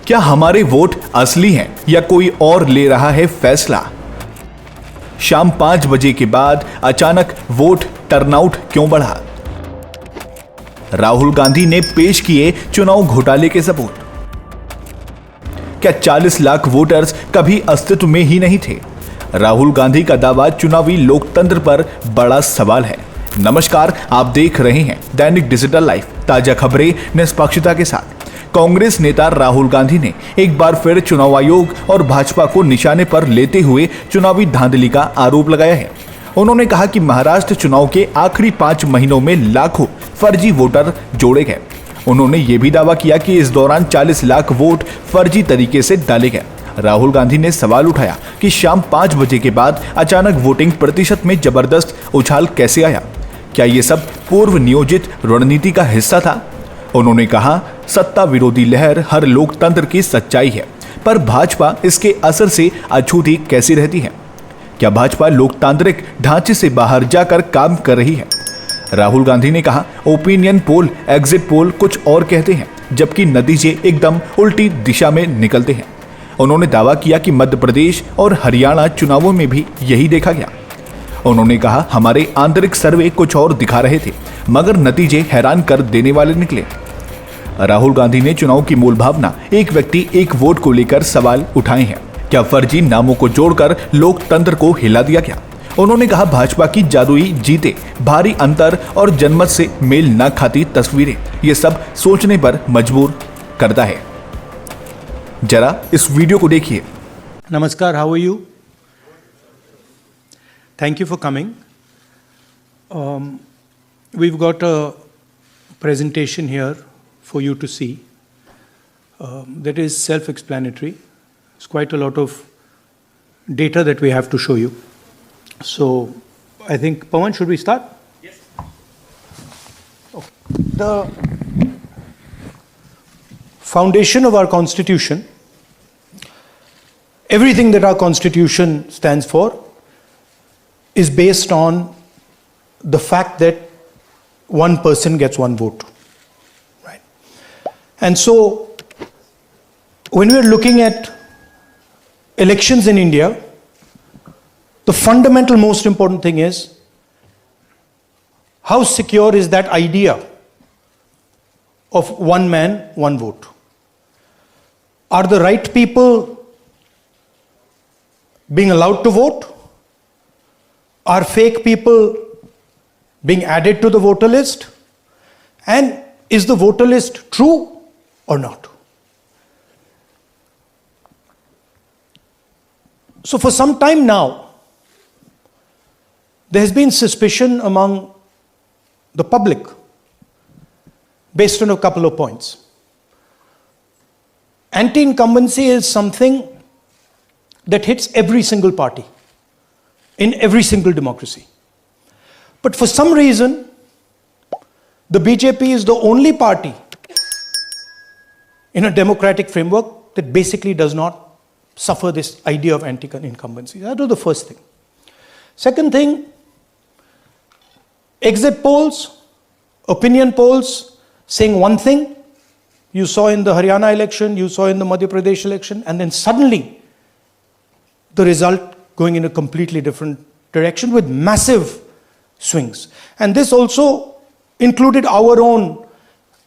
क्या हमारे वोट असली हैं या कोई और ले रहा है फैसला? शाम 5 बजे के बाद अचानक वोट टर्नआउट क्यों बढ़ा? राहुल गांधी ने पेश किए चुनाव घोटाले के सबूत। क्या 40 लाख वोटर्स कभी अस्तित्व में ही नहीं थे? राहुल गांधी का दावा चुनावी लोकतंत्र पर बड़ा सवाल है। नमस्कार, आप देख रहे हैं दैनिक डिजिटल लाइव, ताजा खबरें निष्पक्षता के साथ। कांग्रेस नेता राहुल गांधी ने एक बार फिर चुनाव आयोग और भाजपा को निशाने पर लेते हुए चुनावी धांधली का आरोप लगाया है। उन्होंने कहा कि महाराष्ट्र चुनाव के आखिरी 5 महीनों में लाखों फर्जी वोटर जोड़े गए। उन्होंने ये भी दावा किया कि इस दौरान 40 लाख वोट फर्जी तरीके से डाले गए। राहुल गांधी ने सवाल उठाया कि शाम 5 बजे के बाद अचानक वोटिंग प्रतिशत में जबरदस्त उछाल कैसे आया? क्या ये सब पूर्व नियोजित रणनीति का हिस्सा था? उन्होंने कहा, सत्ता विरोधी लहर हर लोकतंत्र की सच्चाई है, पर भाजपा इसके असर से अछूती कैसी रहती है? क्या भाजपा लोकतांत्रिक ढांचे से बाहर जाकर काम कर रही है? राहुल गांधी ने कहा, ओपिनियन पोल, एग्जिट पोल कुछ और कहते हैं, जबकि नतीजे एकदम उल्टी दिशा में निकलते हैं। उन्होंने दावा किया कि मध्य प्रदेश और हरियाणा चुनावों में भी यही देखा गया। उन्होंने कहा, हमारे आंतरिक सर्वे कुछ और दिखा रहे थे, मगर नतीजे हैरान कर देने वाले निकले। राहुल गांधी ने चुनाव की मूल भावना, एक व्यक्ति एक वोट को लेकर सवाल उठाए हैं। क्या फर्जी नामों को जोड़कर लोकतंत्र को हिला दिया गया? उन्होंने कहा, भाजपा की जादुई जीते, भारी अंतर और जनमत से मेल न खाती तस्वीरें, ये सब सोचने पर मजबूर करता है। जरा इस वीडियो को देखिए। नमस्कार, how are you? Thank you for coming. We've got a presentation here for you to see that is self-explanatory. It's quite a lot of data that we have to show you. So I think, Pawan, should we start? Yes. Okay. The foundation of our Constitution, everything that our Constitution stands for, is based on the fact that one person gets one vote, right? And so when we're looking at elections in India, the fundamental most important thing is how secure is that idea of one man, one vote? Are the right people being allowed to vote? Are fake people being added to the voter list? And is the voter list true or not? So for some time now, there has been suspicion among the public based on a couple of points. Anti-incumbency is something that hits every single party in every single democracy. But for some reason, the BJP is the only party in a democratic framework that basically does not suffer this idea of anti-incumbency. That was the first thing. Second thing, exit polls, opinion polls saying one thing, you saw in the Haryana election, you saw in the Madhya Pradesh election, and then suddenly the result going in a completely different direction with massive swings. And this also included our own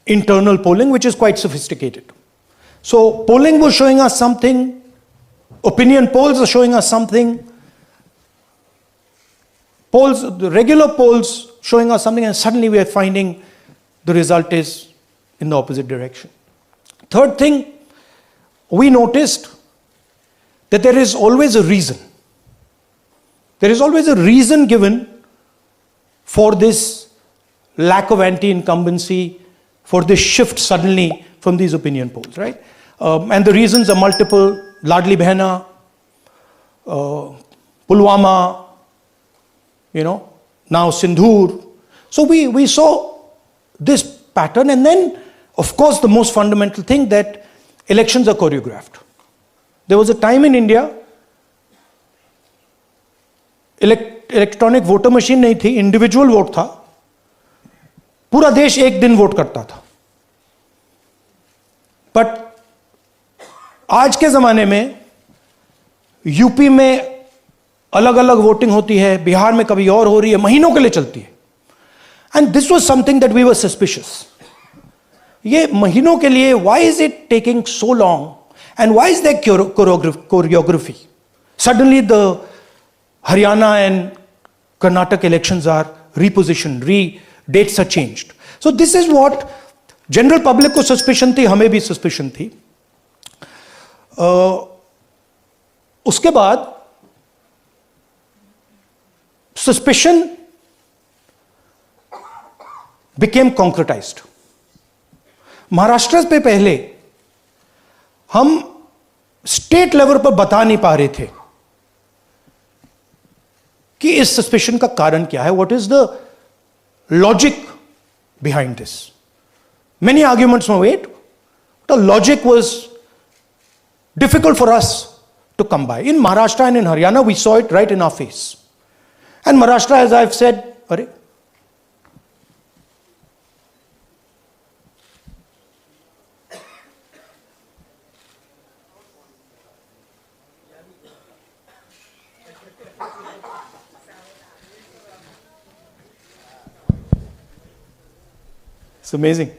internal polling, which is quite sophisticated. So polling was showing us something, opinion polls are showing us something, polls, the regular polls showing us something, and suddenly we are finding the result is in the opposite direction. Third thing, we noticed that there is always a reason. There is always a reason given for this lack of anti-incumbency, for this shift suddenly from these opinion polls, right? And the reasons are multiple. Ladli Behna, Pulwama, now Sindhur. So we saw this pattern, and then, of course, the most fundamental thing, that elections are choreographed. There was a time in India, electronic voter machine नहीं थी, individual vote था, पूरा देश एक दिन vote करता था। But आज के जमाने में यूपी में अलग अलग वोटिंग होती है, बिहार में कभी और हो रही है, महीनों के लिए चलती है. And this was something that we were suspicious. ये महीनों के लिए, why is it taking so long and why is there choreography? Suddenly the Haryana and Karnataka elections are repositioned, dates are changed. So this is what general public को suspicion थी, हमें भी suspicion थी. उसके बाद सस्पिशन बिकेम कॉन्क्रेटाइज्ड. महाराष्ट्र पे पहले हम स्टेट लेवल पर बता नहीं पा रहे थे कि इस सस्पिशन का कारण क्या है, what is the logic behind this. Many arguments were made. The logic was difficult for us to come by. In Maharashtra and in Haryana, we saw it right in our face. And Maharashtra, as I've said, Are? It's amazing.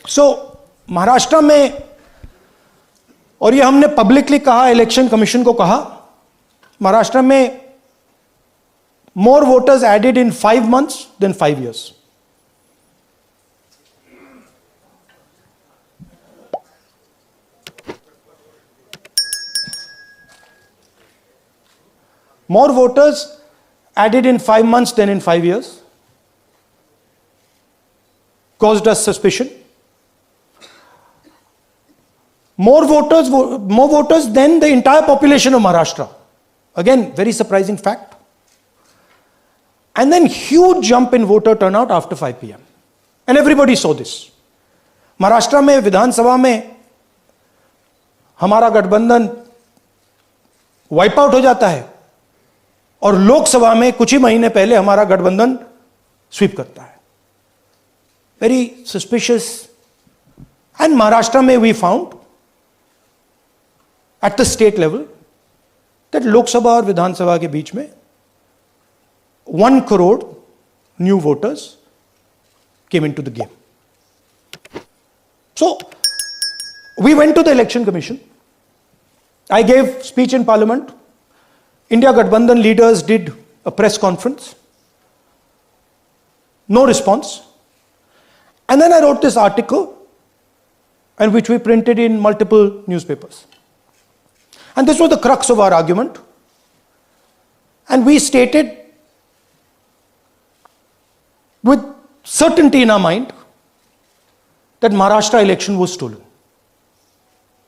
सो महाराष्ट्र में, और ये हमने publicly कहा, election commission को कहा, महाराष्ट्र में more voters added in 5 months than 5 years. More voters added in 5 months than in 5 years caused us suspicion. More voters than the entire population of Maharashtra. Again, very surprising fact. And then huge jump in voter turnout after 5 p.m. And everybody saw this. Maharashtra में विधानसभा में हमारा गठबंधन wipe out हो जाता है और लोकसभा में कुछ ही महीने पहले हमारा गठबंधन स्वीप करता है. Very suspicious. एंड महाराष्ट्र में we found at the state level that Lok Sabha और विधानसभा के बीच में 1 crore new voters came into the game. So we went to the election commission. I gave speech in parliament. India Gathbandhan leaders did a press conference. No response. And then I wrote this article, and which we printed in multiple newspapers. And this was the crux of our argument. And we stated with certainty in our mind that Maharashtra election was stolen.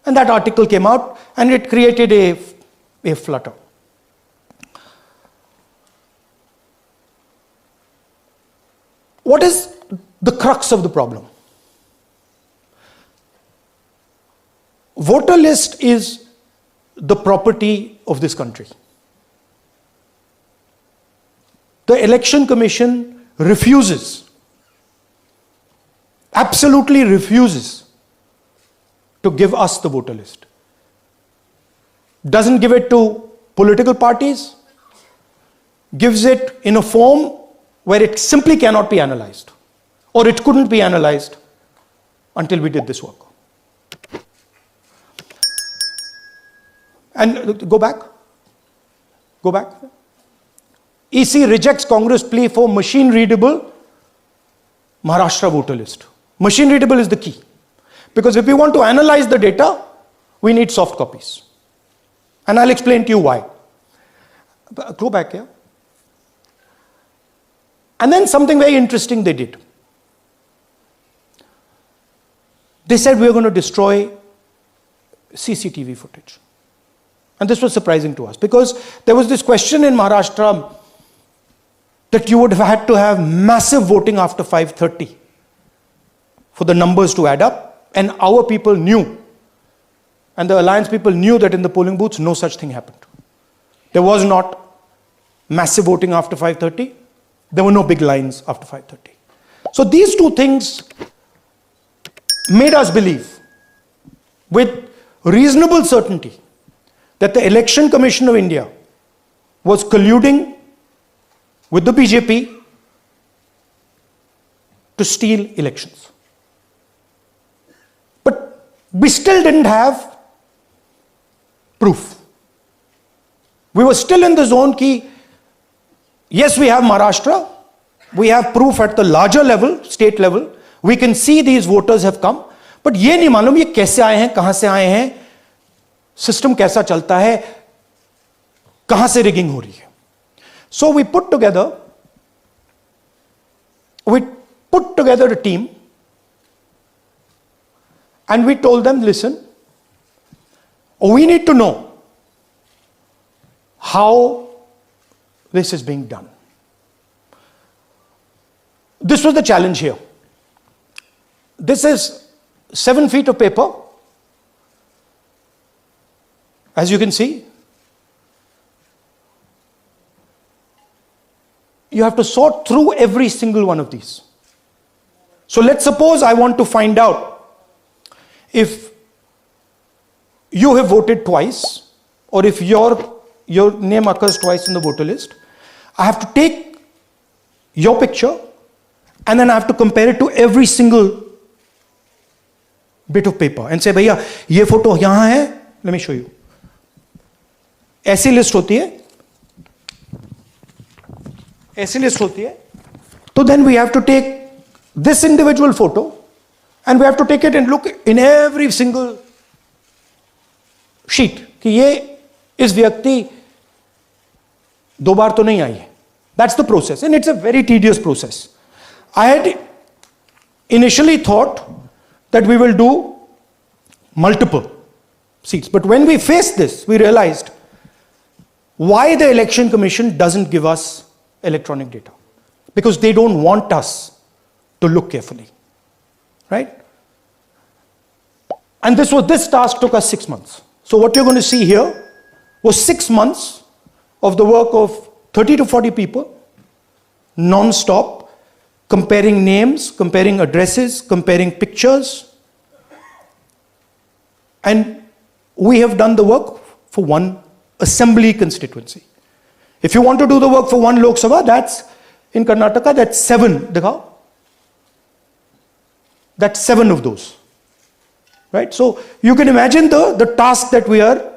And that article came out and it created a flutter. What is the crux of the problem? Voter list is the property of this country. The election commission refuses, absolutely refuses to give us the voter list. Doesn't give it to political parties, gives it in a form where it simply cannot be analyzed, or it couldn't be analyzed until we did this work. And go back. EC rejects Congress plea for machine readable Maharashtra voter list. Machine readable is the key. Because if we want to analyze the data, we need soft copies. And I'll explain to you why. Go back here. And then something very interesting they did. They said we are going to destroy CCTV footage. And this was surprising to us because there was this question in Maharashtra that you would have had to have massive voting after 5:30 for the numbers to add up. And our people knew, and the alliance people knew that in the polling booths, no such thing happened. There was not massive voting after 5:30. There were no big lines after 5:30. So these two things made us believe with reasonable certainty that the Election Commission of India was colluding with the BJP to steal elections. But we still didn't have proof. We were still in the zone ki, yes, we have Maharashtra, we have proof at the larger level, state level, we can see these voters have come, but ये नहीं मालूम ये कैसे आए हैं, कहां से आए हैं, सिस्टम कैसा चलता है, कहां से रिगिंग हो रही है. So we put together a team and we told them, listen, we need to know how this is being done. This was the challenge here. This is 7 feet of paper. As you can see, you have to sort through every single one of these. So let's suppose I want to find out if you have voted twice or if your name occurs twice in the voter list. I have to take your picture and then I have to compare it to every single bit of paper and say, भैया ये photo यहां है, let me show you. ऐसी list होती है, ऐसी list होती है. तो then we have to take this individual photo and we have to take it and look in every single sheet कि ये इस व्यक्ति दो बार तो नहीं आई है. That's the process and it's a very tedious process. I had initially thought that we will do multiple seats, but when we faced this, we realized why the Election Commission doesn't give us electronic data. Because they don't want us to look carefully, right? And this task took us 6 months. So what you're going to see here was 6 months of the work of 30 to 40 people, non-stop, comparing names, comparing addresses, comparing pictures. And we have done the work for one assembly constituency. If you want to do the work for one Lok Sabha, that's in Karnataka, that's 7. Dikhao. That's 7 of those. Right? So you can imagine the task that we are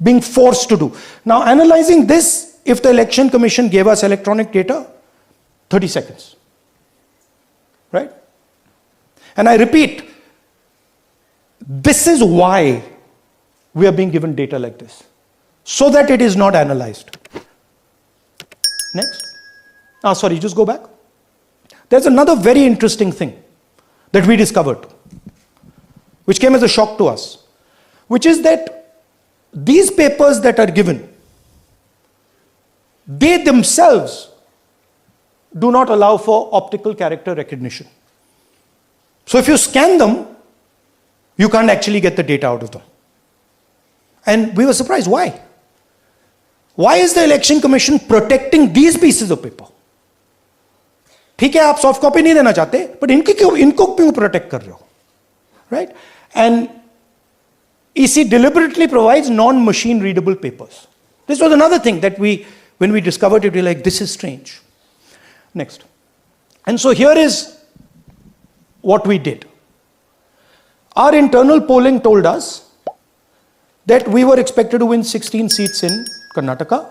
being forced to do. Now analyzing this, if the Election Commission gave us electronic data, 30 seconds. Right? And I repeat, this is why we are being given data like this. So that it is not analyzed. Next. Sorry, just go back. There's another very interesting thing that we discovered, which came as a shock to us, which is that these papers that are given, they themselves do not allow for optical character recognition. So if you scan them, you can't actually get the data out of them. And we were surprised, why? Why is the Election Commission protecting these pieces of paper? ठीक है, आप soft copy नहीं देना चाहते, but इनको क्यों protect कर रहे हो? Right? And EC deliberately provides non-machine readable papers. This was another thing that when we discovered it, we were like, this is strange. Next. And so here is what we did. Our internal polling told us that we were expected to win 16 seats in Karnataka,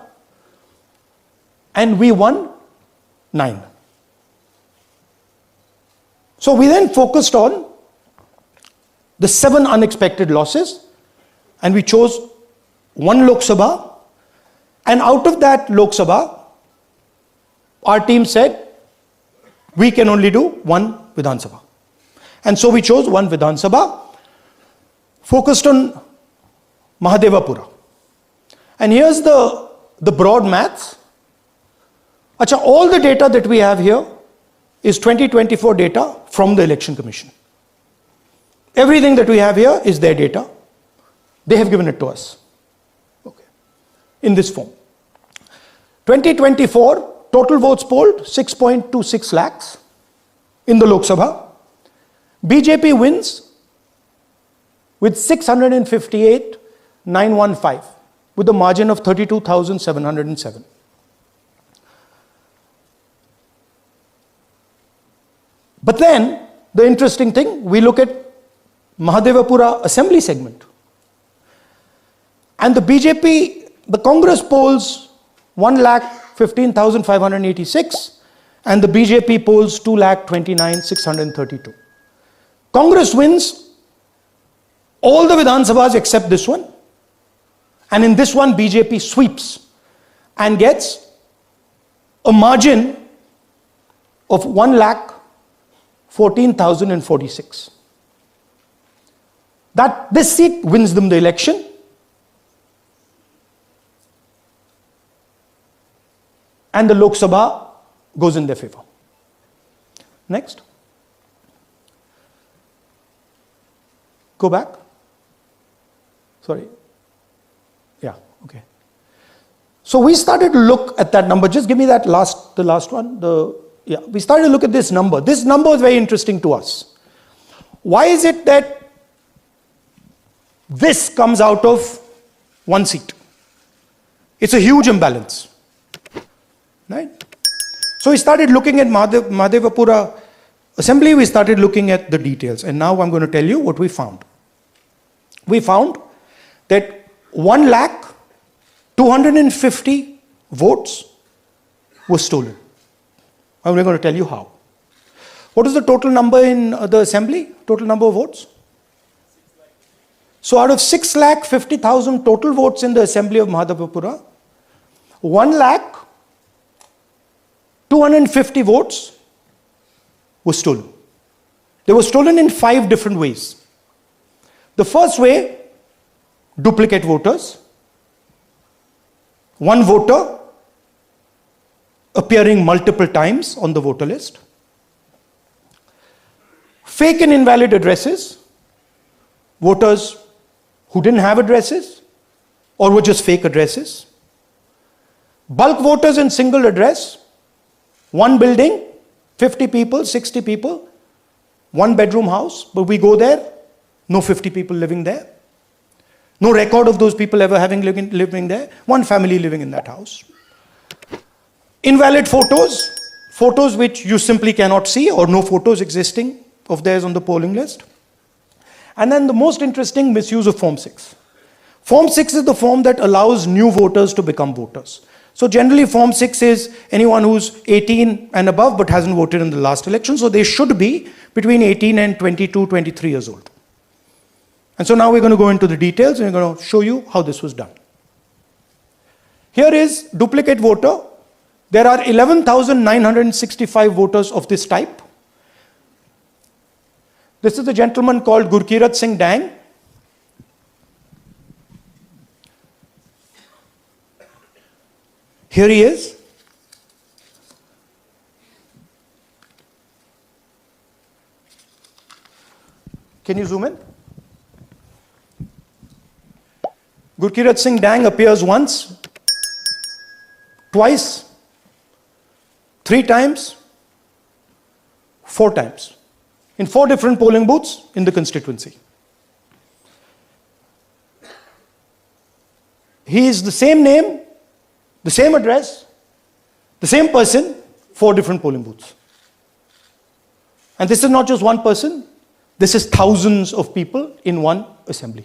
and we won 9. So we then focused on the 7 unexpected losses, and we chose 1 Lok Sabha, and out of that Lok Sabha, our team said we can only do 1 Vidhan Sabha. And so we chose 1 Vidhan Sabha, focused on Mahadevapura. And here's the broad maths. Acha, all the data that we have here is 2024 data from the Election Commission. Everything that we have here is their data. They have given it to us. Okay. In this form. 2024, total votes polled 6.26 lakhs in the Lok Sabha. BJP wins with 658,915 with a margin of 32,707. But then, the interesting thing, we look at Mahadevapura assembly segment. And the BJP, the Congress polls 1,15,586 and the BJP polls 2,29,632. Congress wins all the Vidhan Sabhas except this one. And in this one, BJP sweeps and gets a margin of 1,14,046. This seat wins them the election. And the Lok Sabha goes in their favor. Next. Go back. Sorry. Yeah, okay. So we started to look at that number. Just give me that the last one. We started to look at this number. This number is very interesting to us. Why is it that this comes out of one seat? It's a huge imbalance. Right? So we started looking at Mahadevapura assembly, we started looking at the details. And now I'm going to tell you what we found. We found that 1,250,000 votes were stolen. And we're going to tell you how. What is the total number in the assembly? Total number of votes? So out of 6,50,000 total votes in the assembly of Mahadevapura, 1,250,000 votes were stolen. They were stolen in 5 different ways. The first way, duplicate voters. One voter appearing multiple times on the voter list. Fake and invalid addresses. Voters who didn't have addresses or were just fake addresses. Bulk voters in single address. One building, 50 people, 60 people, 1 bedroom house, but we go there, no 50 people living there. No record of those people ever having living there. 1 family living in that house. Invalid photos, photos which you simply cannot see or no photos existing of theirs on the polling list. And then the most interesting, misuse of Form 6. Form 6 is the form that allows new voters to become voters. So generally Form 6 is anyone who's 18 and above but hasn't voted in the last election. So they should be between 18 and 22, 23 years old. And so now we're going to go into the details and we're going to show you how this was done. Here is duplicate voter. There are 11,965 voters of this type. This is a gentleman called Gurkirat Singh Dang. Here he is. Can you zoom in? Gurkirat Singh Dang appears once, twice, 3 times, 4 times. In 4 different polling booths in the constituency. He is the same name, the same address, the same person, 4 different polling booths. And this is not just one person, this is thousands of people in one assembly.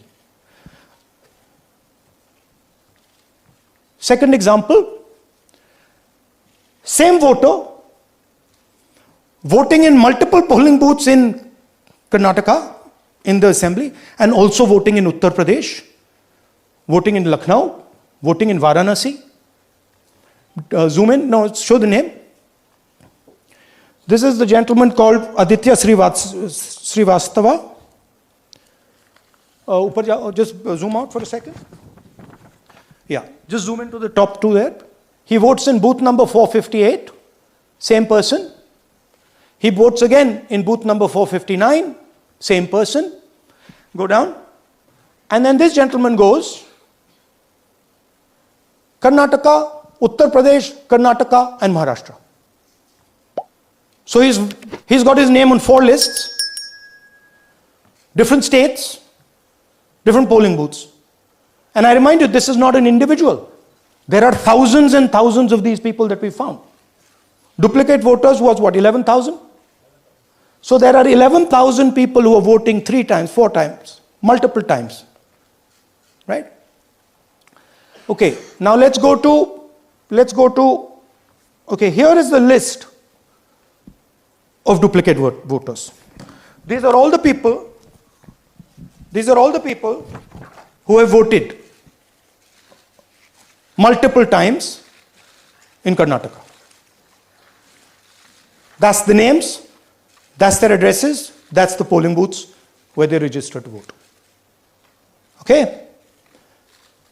Second example, same voter, voting in multiple polling booths in Karnataka, in the assembly, and also voting in Uttar Pradesh, voting in Lucknow, voting in Varanasi. Zoom in, no, show the name. This is the gentleman called Aditya Srivastava. Just zoom out for a second. Yeah, just zoom into the top 2 there. He votes in booth number 458, same person. He votes again in booth number 459, same person. Go down. And then this gentleman goes, Karnataka, Uttar Pradesh, Karnataka and Maharashtra. So he's got his name on 4 lists. different states, different polling booths. And I remind you, this is not an individual. There are thousands and thousands of these people that we found. Duplicate voters was what, 11,000? So there are 11,000 people who are voting 3 times, 4 times, multiple times. Right? Okay, now let's go to, okay, here is the list of duplicate voters. These are all the people who have voted multiple times in Karnataka. That's the names, that's their addresses, that's the polling booths where they register to vote. Okay?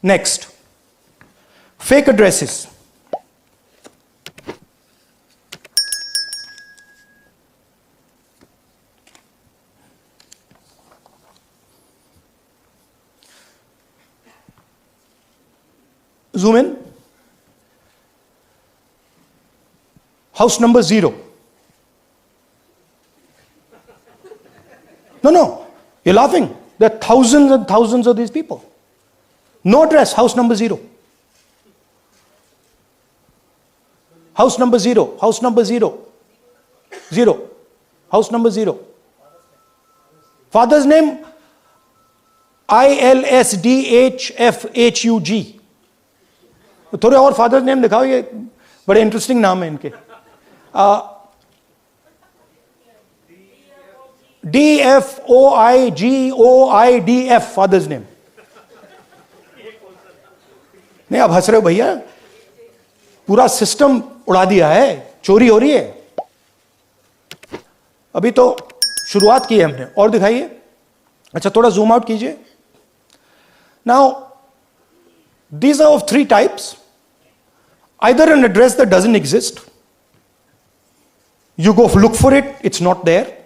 Next, fake addresses. Zoom in. House number 0. No, you're laughing. There are thousands and thousands of these people. No address, house number 0. House number 0, house number 0. 0. House number 0. Father's name, ILSDHFHUG. थोड़े और father's name दिखाओ, ये बड़े interesting नाम है इनके. DFOIGOIDF father's name. नहीं, आप हंस रहे हो भैया, पूरा सिस्टम उड़ा दिया है, चोरी हो रही है. अभी तो शुरुआत की है हमने, और दिखाइए. अच्छा, थोड़ा जूम आउट कीजिए. Now these are of 3 types. Either an address that doesn't exist, you go look for it, it's not there,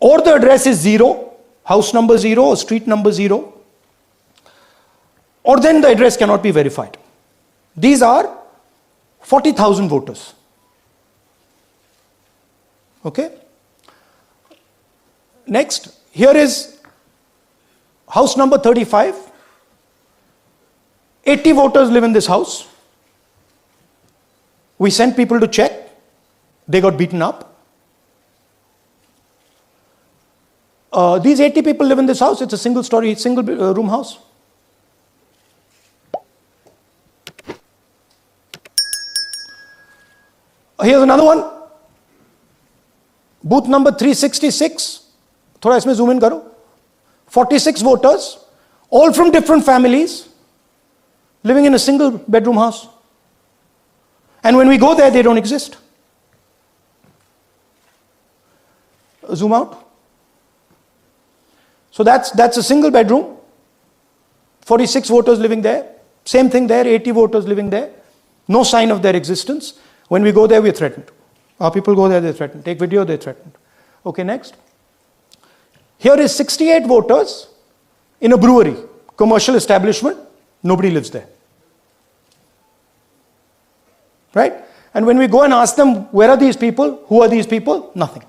or the address is 0, house number 0 or street number 0, or then the address cannot be verified. These are 40,000 voters. Okay? Next, here is house number 35. 80 voters live in this house. We sent people to check. They got beaten up. These 80 people live in this house. It's a single story, single room house. Here's another one. Booth number 366. थोड़ा इसमें zoom in करो. 46 voters, all from different families, living in a single bedroom house. And when we go there, they don't exist. Zoom out. So that's a single bedroom, 46 voters living there. Same thing there, 80 voters living there. No sign of their existence. When we go there, we're threatened. Our people go there, they're threatened. Take video, they're threatened. Okay, next. Here is 68 voters in a brewery, commercial establishment. Nobody lives there. Right? And when we go and ask them, where are these people? Who are these people? Nothing.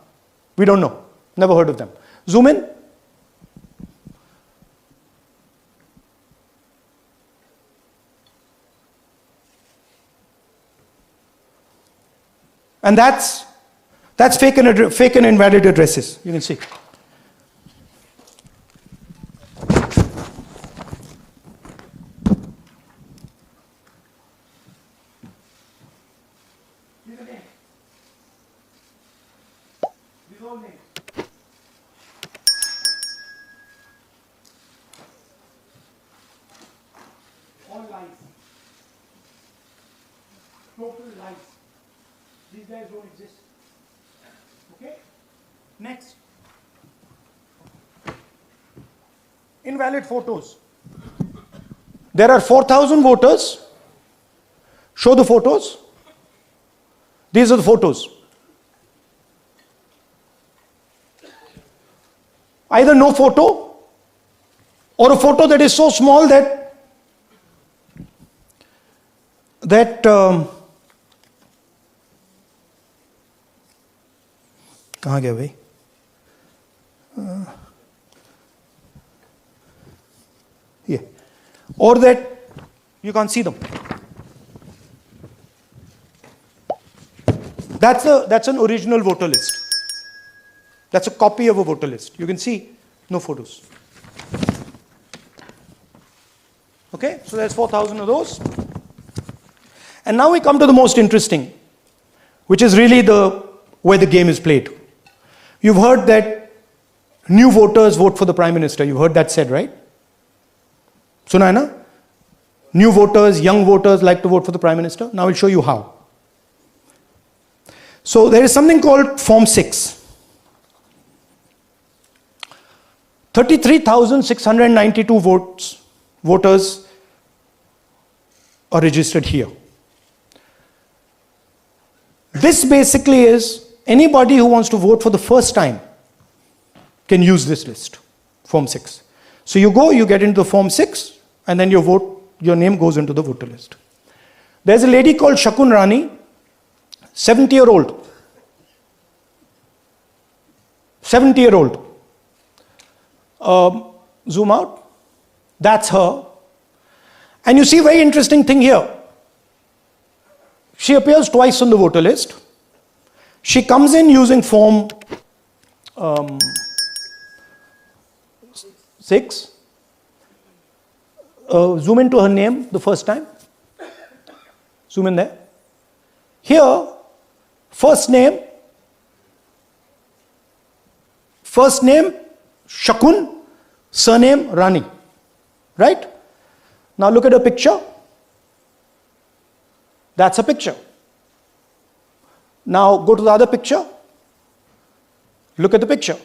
We don't know. Never heard of them. Zoom in. And that's fake and invalid addresses. You can see. All lies. Total lies. These guys don't exist. Okay? Next. Invalid photos. There are 4,000 voters. Show the photos. These are the photos. Either no photo or a photo that is so small that कहाँ गया भाई? Yeah. Or that you can't see them. That's an original voter list. That's a copy of a voter list. You can see no photos. Okay, so there's 4,000 of those. And now we come to the most interesting, which is really where the game is played. You've heard that new voters vote for the Prime Minister. You've heard that said, right? Suna hai na? New voters, young voters like to vote for the Prime Minister. Now I'll show you how. So there is something called Form 6. 33,692 voters are registered here. This basically is anybody who wants to vote for the first time can use this list, Form 6. So you go, you get into the Form 6, and then your name goes into the voter list. There's a lady called Shakun Rani, 70-year-old. 70-year-old. Zoom out. That's her. And you see a very interesting thing here. She appears twice on the voter list. She comes in using Form 6. Zoom into her name the first time. Zoom in there. Here, first name Shakun, surname Rani. Right? Now look at her picture. That's a picture. Now go to the other picture. Look at the picture.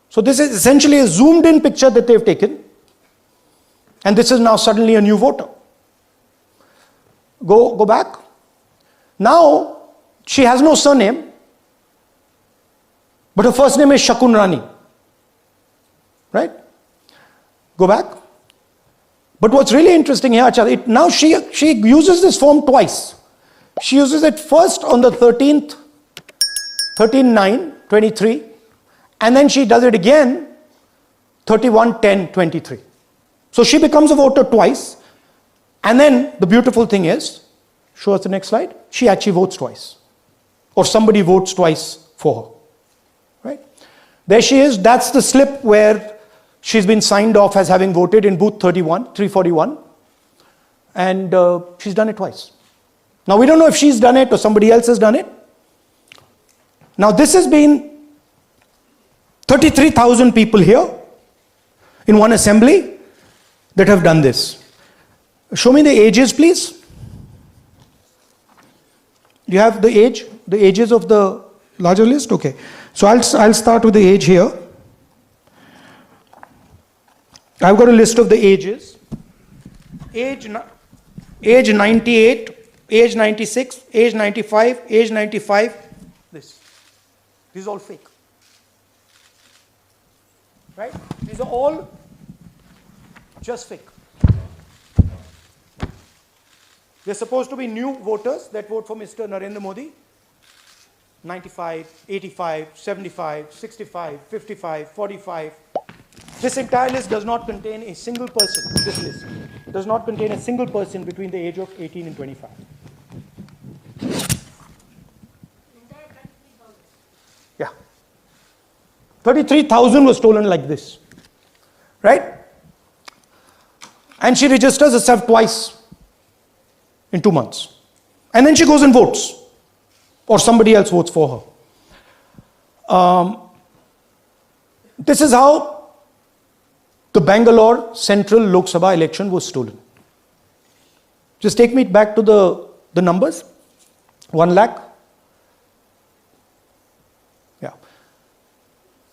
So this is essentially a zoomed in picture that they've taken. And this is now suddenly a new voter. Go back. Now she has no surname, but her first name is Shakun Rani. Right? Go back. But what's really interesting here, now she uses this form twice. She uses it first on the 13th, 13/9/23, and then she does it again 31/10/23. So she becomes a voter twice, and then the beautiful thing is, show us the next slide, she actually votes twice. Or somebody votes twice for her. Right? There she is, that's the slip where she's been signed off as having voted in booth 341, and she's done it twice. Now we don't know if she's done it or somebody else has done it. Now this has been 33,000 people here in one assembly that have done this. Show me the ages, please. Do you have the ages of the larger list? Okay. So I'll start with the age here. I've got a list of the ages. Age 98, age 96, age 95, age 95. This is all fake. Right? These are all just fake. They're supposed to be new voters that vote for Mr. Narendra Modi. 95, 85, 75, 65, 55, 45. This entire list does not contain a single person. This list does not contain a single person between the age of 18 and 25. Yeah. 33,000 was stolen like this. Right? And she registers herself twice in 2 months. And then she goes and votes. Or somebody else votes for her. This is how the Bangalore Central Lok Sabha election was stolen. Just take me back to the numbers. 1 lakh. Yeah.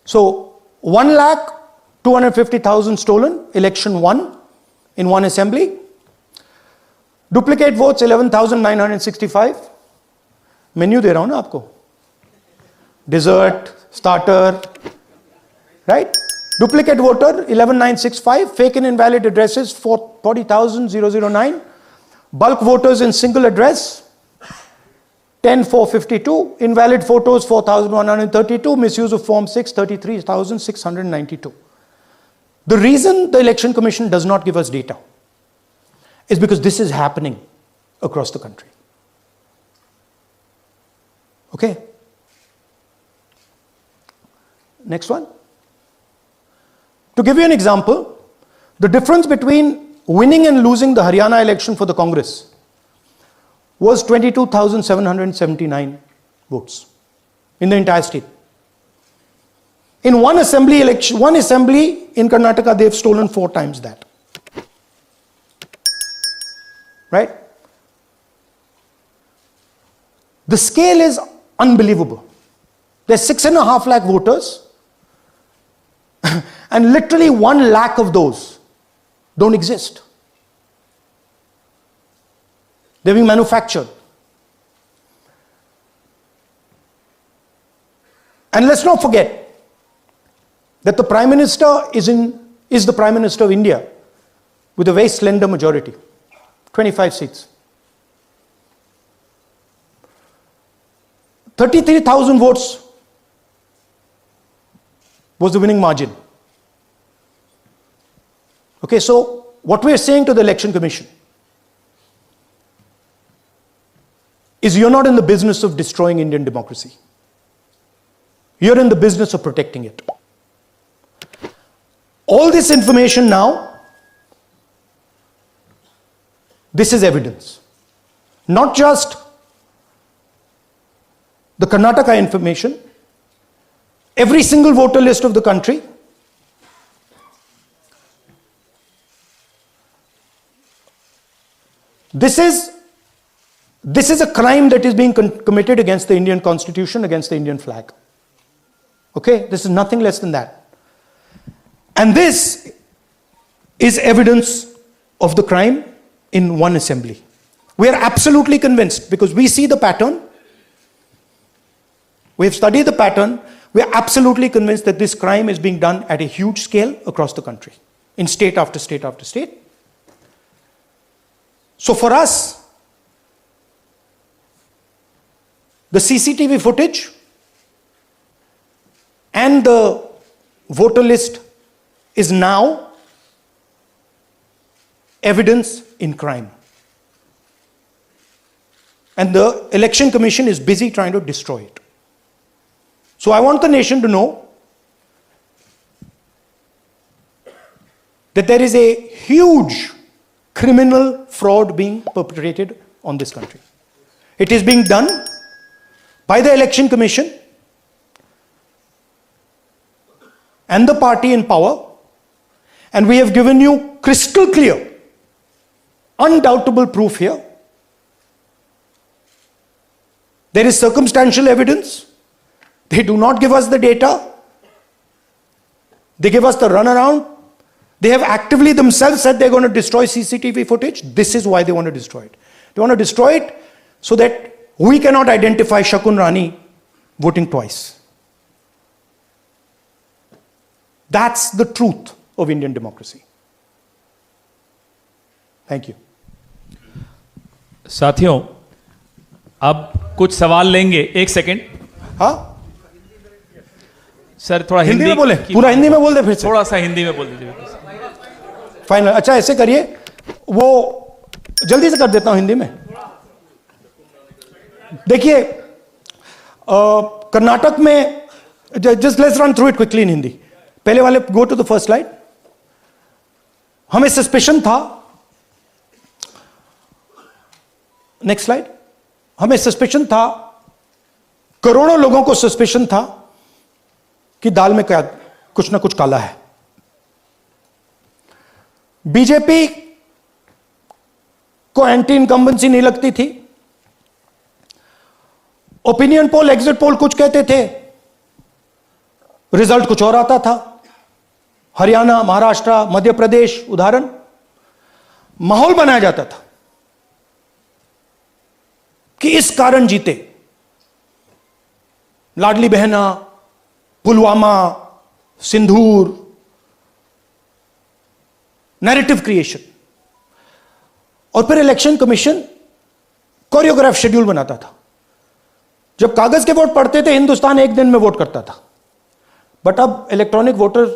So 1,250,000 stolen, election won in one assembly. Duplicate votes 11,965. Menu दे रहा हूं ना आपको. Dessert, starter, right? Duplicate voter 11,965. Fake and invalid addresses 40,009. Bulk voters in single address 10,452. Invalid photos 4,132. Misuse of Form 6 33,692. The reason the Election Commission does not give us data is because this is happening across the country. Okay? Next one. To give you an example, the difference between winning and losing the Haryana election for the Congress was 22,779 votes in the entire state. In one assembly election, one assembly in Karnataka, they've stolen 4 times that. Right? The scale is unbelievable. There's 6.5 lakh voters, and literally 1 lakh of those don't exist. They're being manufactured. And let's not forget that the Prime Minister is the Prime Minister of India with a very slender majority, 25 seats. 33,000 votes was the winning margin. Okay, so what we are saying to the Election Commission is you're not in the business of destroying Indian democracy. You're in the business of protecting it. All this information now, this is evidence. Not just the Karnataka information, every single voter list of the country, this is a crime that is being committed against the Indian Constitution, against the Indian flag. Okay, this is nothing less than that. And this is evidence of the crime in one assembly. We are absolutely convinced because we see the pattern. We have studied the pattern. We are absolutely convinced that this crime is being done at a huge scale across the country, in state after state after state. So for us, the CCTV footage and the voter list is now evidence in crime. And the Election Commission is busy trying to destroy it. So I want the nation to know that there is a huge criminal fraud being perpetrated on this country. It is being done by the Election Commission and the party in power, and we have given you crystal clear, undoubtable proof here. There is circumstantial evidence. They do not give us the data. They give us the runaround. They have actively themselves said they're going to destroy CCTV footage. This is why they want to destroy it. They want to destroy it so that we cannot identify Shakun Rani voting twice. That's the truth of Indian democracy. Thank you. साथियों, अब कुछ सवाल लेंगे. एक second. हाँ sir थोड़ा हिंदी में बोले, पूरा हिंदी में बोल दे फिर से. थोड़ा सा हिंदी में बोल दीजिए. फाइनल. अच्छा ऐसे करिए, वो जल्दी से कर देता हूं हिंदी में. देखिए कर्नाटक में, just let's run through it quickly in Hindi. पहले वाले go to the first slide. हमें सस्पेशन था, नेक्स्ट स्लाइड. हमें सस्पेशन था, करोड़ों लोगों को सस्पेशन था कि दाल में क्या कुछ ना कुछ काला है. बीजेपी को एंटी इनकम्बेंसी नहीं लगती थी. ओपिनियन पोल, एग्जिट पोल कुछ कहते थे, रिजल्ट कुछ और आता था. हरियाणा, महाराष्ट्र, मध्य प्रदेश उदाहरण, माहौल बनाया जाता था कि इस कारण जीते. लाडली बहना, पुलवामा, सिंदूर, नैरेटिव क्रिएशन. और फिर इलेक्शन कमीशन कोरियोग्राफ शेड्यूल बनाता था. जब कागज के वोट पड़ते थे हिंदुस्तान एक दिन में वोट करता था, बट अब इलेक्ट्रॉनिक वोटर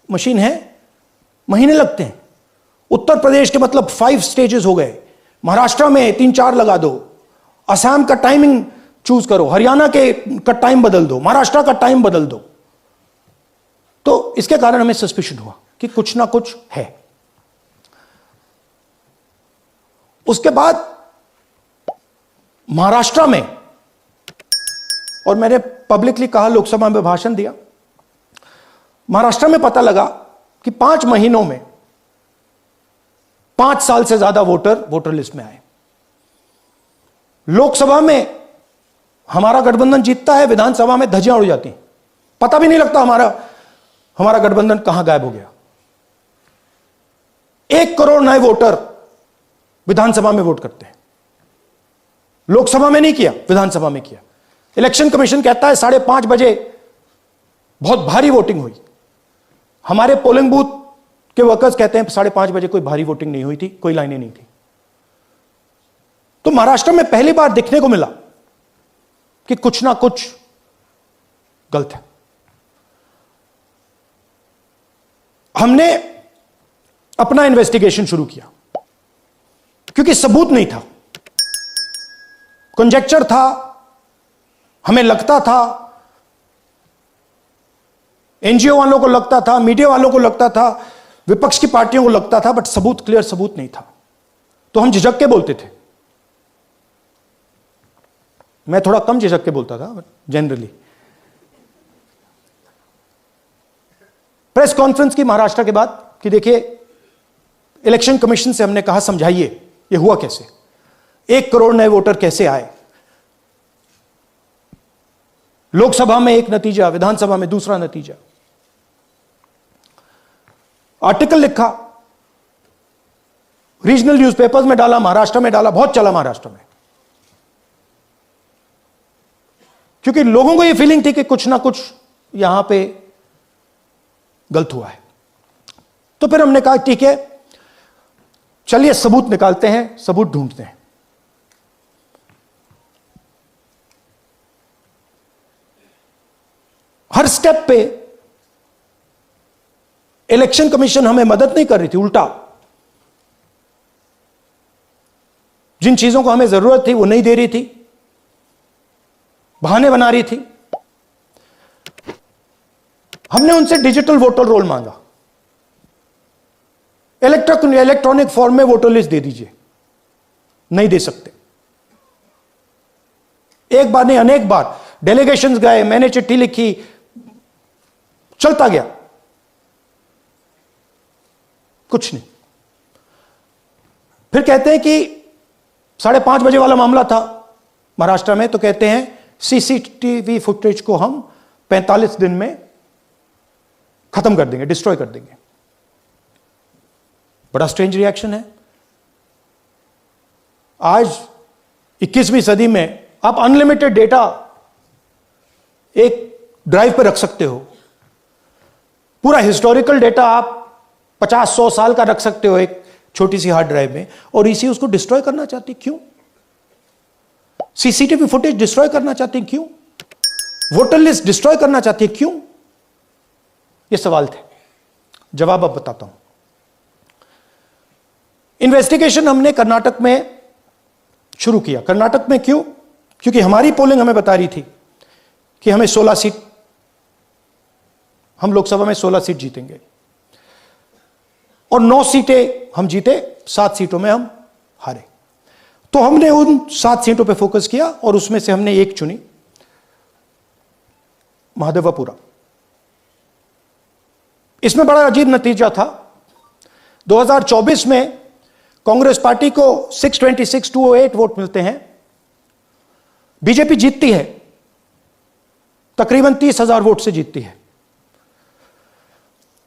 मशीन है, महीने लगते हैं। उत्तर प्रदेश के मतलब 5 स्टेजेस हो गए, महाराष्ट्र में 3-4 लगा दो, असम का टाइमिंग चूज करो, हरियाणा का टाइम बदल दो, महाराष्ट्र का टाइम बदल दो। तो इसके कारण हमें सस्पिशन हुआ कि कुछ ना कुछ है। उसके बाद महाराष्ट्र में, और मैंने पब्लिकली कहा, लोकसभा में भाषण दिया, महाराष्ट्र में पता लगा कि 5 महीनों में 5 साल से ज्यादा वोटर लिस्ट में आए। लोकसभा में हमारा गठबंधन जीतता है, विधानसभा में धज्जियां उड़ जाती हैं, पता भी नहीं लगता हमारा गठबंधन कहां गायब हो गया। 1 करोड़ नए वोटर विधानसभा में वोट करते हैं, लोकसभा में नहीं किया, विधानसभा में किया। इलेक्शन कमीशन कहता है 5:30 बजे बहुत भारी वोटिंग हुई। हमारे पोलिंग बूथ के वर्कर्स कहते हैं 5:30 बजे कोई भारी वोटिंग नहीं हुई थी, कोई लाइनें नहीं थी। तो महाराष्ट्र में पहली बार देखने को मिला कि कुछ ना कुछ गलत है। हमने अपना इन्वेस्टिगेशन शुरू किया क्योंकि सबूत नहीं था, कंजेक्चर था, हमें लगता था, एनजीओ वालों को लगता था, मीडिया वालों को लगता था, विपक्ष की पार्टियों को लगता था, बट सबूत, क्लियर सबूत नहीं था। तो हम झिझक के बोलते थे। मैं थोड़ा कम झिझक के बोलता था जनरली। प्रेस कॉन्फ्रेंस की महाराष्ट्र के बाद कि देखिए, इलेक्शन कमीशन से हमने कहा समझाइए ये हुआ कैसे, 1 करोड़ नए वोटर कैसे आए, लोकसभा में एक नतीजा, विधानसभा में दूसरा नतीजा। आर्टिकल लिखा, रीजनल न्यूज़पेपर्स में डाला, महाराष्ट्र में डाला, बहुत चला महाराष्ट्र में, क्योंकि लोगों को यह फीलिंग थी कि कुछ ना कुछ यहां पे गलत हुआ है। तो फिर हमने कहा ठीक है, चलिए सबूत निकालते हैं, सबूत ढूंढते हैं। हर स्टेप पे इलेक्शन कमीशन हमें मदद नहीं कर रही थी, उल्टा जिन चीजों को हमें जरूरत थी वो नहीं दे रही थी, बहाने बना रही थी। हमने उनसे डिजिटल वोटर रोल मांगा, इलेक्ट्रॉनिक फॉर्म में वोटर लिस्ट दे दीजिए, नहीं दे सकते। एक बार नहीं, अनेक बार डेलीगेशंस गए, मैंने चिट्ठी लिखी, चलता गया, कुछ नहीं। फिर कहते हैं कि 5:30 बजे वाला मामला था महाराष्ट्र में, तो कहते हैं सीसीटीवी फुटेज को हम 45 दिन में खत्म कर देंगे, डिस्ट्रॉय कर देंगे। बड़ा स्ट्रेंज रिएक्शन है। आज 21वीं सदी में आप अनलिमिटेड डेटा एक ड्राइव पर रख सकते हो, पूरा हिस्टोरिकल डेटा आप 50-100 साल का रख सकते हो एक छोटी सी हार्ड ड्राइव में, और इसी उसको डिस्ट्रॉय करना चाहती, क्यों? सीसीटीवी फुटेज डिस्ट्रॉय करना चाहती, क्यों? वोटर लिस्ट डिस्ट्रॉय करना चाहती है, क्यों? ये सवाल थे, जवाब अब बताता हूं। इन्वेस्टिगेशन हमने कर्नाटक में शुरू किया। कर्नाटक में क्यों? क्योंकि हमारी पोलिंग हमें बता रही थी कि हमें 16 सीट, हम लोकसभा में 16 सीट जीतेंगे, और 9 सीटें हम जीते, 7 सीटों में हम हारे। तो हमने उन 7 सीटों पे फोकस किया, और उसमें से हमने एक चुनी, महादेवपुरा। इसमें बड़ा अजीब नतीजा था। 2024 में कांग्रेस पार्टी को 626-208 वोट मिलते हैं, बीजेपी जीतती है, तकरीबन 30,000 वोट से जीतती है,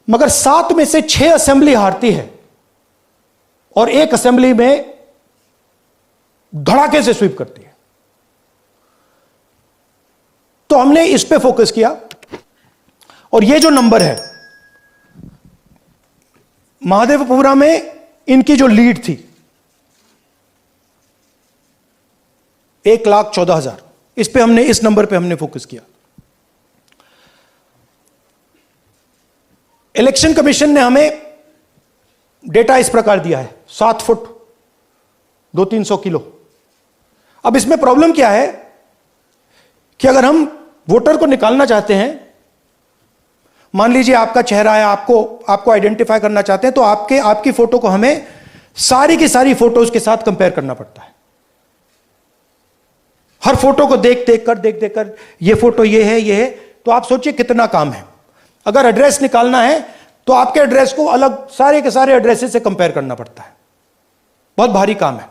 मगर 7 में से 6 असेंबली हारती है, और एक असेंबली में धड़ाके से स्वीप करती है। तो हमने इस पे फोकस किया, और ये जो नंबर है, महादेवपुरा में इनकी जो लीड थी 1,14,000, इस पे हमने, इस नंबर पे हमने फोकस किया। इलेक्शन कमीशन ने हमें डेटा इस प्रकार दिया है, 7 फुट 200-300 किलो। अब इसमें प्रॉब्लम क्या है कि अगर हम वोटर को निकालना चाहते हैं, मान लीजिए आपका चेहरा है, आपको आइडेंटिफाई करना चाहते हैं, तो आपकी फोटो को हमें सारी की सारी फोटोज के साथ कंपेयर करना पड़ता है। हर फोटो को देख देख कर ये फोटो ये है, तो आप सोचिए कितना काम है। अगर एड्रेस निकालना है तो आपके एड्रेस को अलग सारे के सारे एड्रेसेस से कंपेयर करना पड़ता है, बहुत भारी काम है।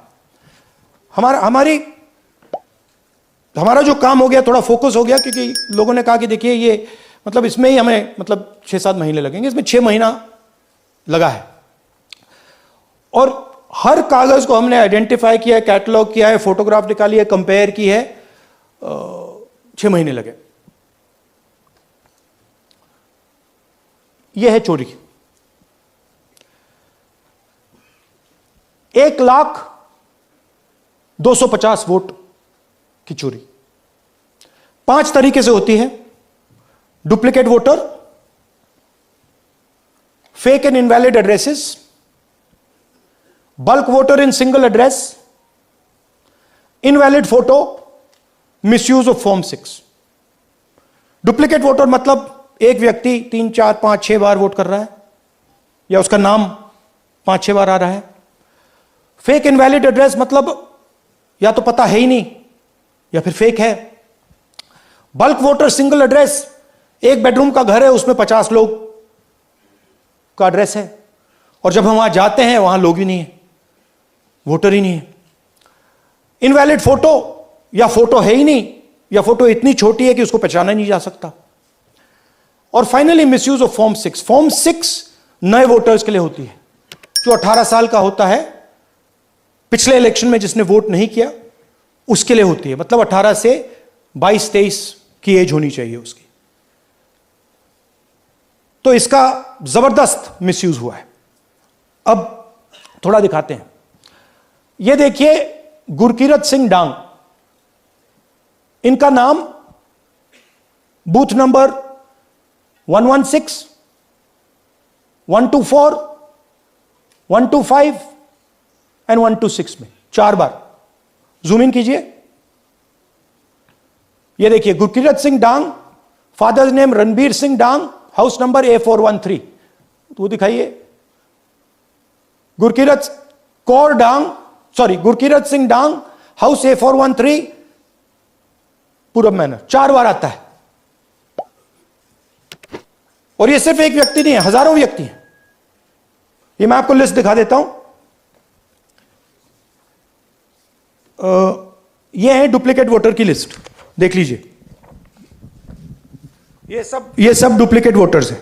हमारा जो काम हो गया, थोड़ा फोकस हो गया, क्योंकि लोगों ने कहा कि देखिए ये मतलब इसमें ही हमें मतलब 6-7 महीने लगेंगे, इसमें 6 महीना लगा है। और हर कागज को हमने आइडेंटिफाई किया है, कैटलॉग किया है, फोटोग्राफ निकाली है, कंपेयर की है, 6 महीने लगे। यह है चोरी। 1,02,50 वोट की चोरी 5 तरीके से होती है। Duplicate voter, fake and invalid addresses, bulk voter in single address, invalid photo, misuse of form 6। Duplicate voter मतलब एक व्यक्ति 3, 4, 5, 6 बार वोट कर रहा है, या उसका नाम 5-6 बार आ रहा है। फेक इनवैलिड एड्रेस मतलब या तो पता है ही नहीं या फिर फेक है। बल्क वोटर सिंगल एड्रेस, एक बेडरूम का घर है, उसमें 50 लोग का एड्रेस है, और जब हम वहां जाते हैं वहां लोग ही नहीं है, वोटर ही नहीं है। इनवैलिड फोटो, या फोटो है ही नहीं, या फोटो इतनी छोटी है कि उसको पहचाना नहीं जा सकता। और finally misuse of form 6। Form 6 नए वोटर्स के लिए होती है, जो 18 साल का होता है, पिछले इलेक्शन में जिसने वोट नहीं किया उसके लिए होती है। मतलब 18 से 22-23 की एज होनी चाहिए उसकी। तो इसका जबरदस्त मिसयूज हुआ है। अब थोड़ा दिखाते हैं। यह देखिए गुरकीरत सिंह डांग, इनका नाम बूथ नंबर 116, 124, 125 एंड 126 में 4 बार। जूम इन कीजिए। यह देखिए गुरकीरत सिंह डांग, फादर्स नेम रणबीर सिंह डांग, हाउस नंबर A413। तो दिखाइए गुरकीरत सिंह डांग, हाउस A413, पूरब मैनर। 4 बार आता है। और ये सिर्फ एक व्यक्ति नहीं है, हजारों व्यक्ति हैं। ये मैं आपको लिस्ट दिखा देता हूं। ये है डुप्लीकेट वोटर की लिस्ट, देख लीजिए। ये सब डुप्लीकेट वोटर्स हैं।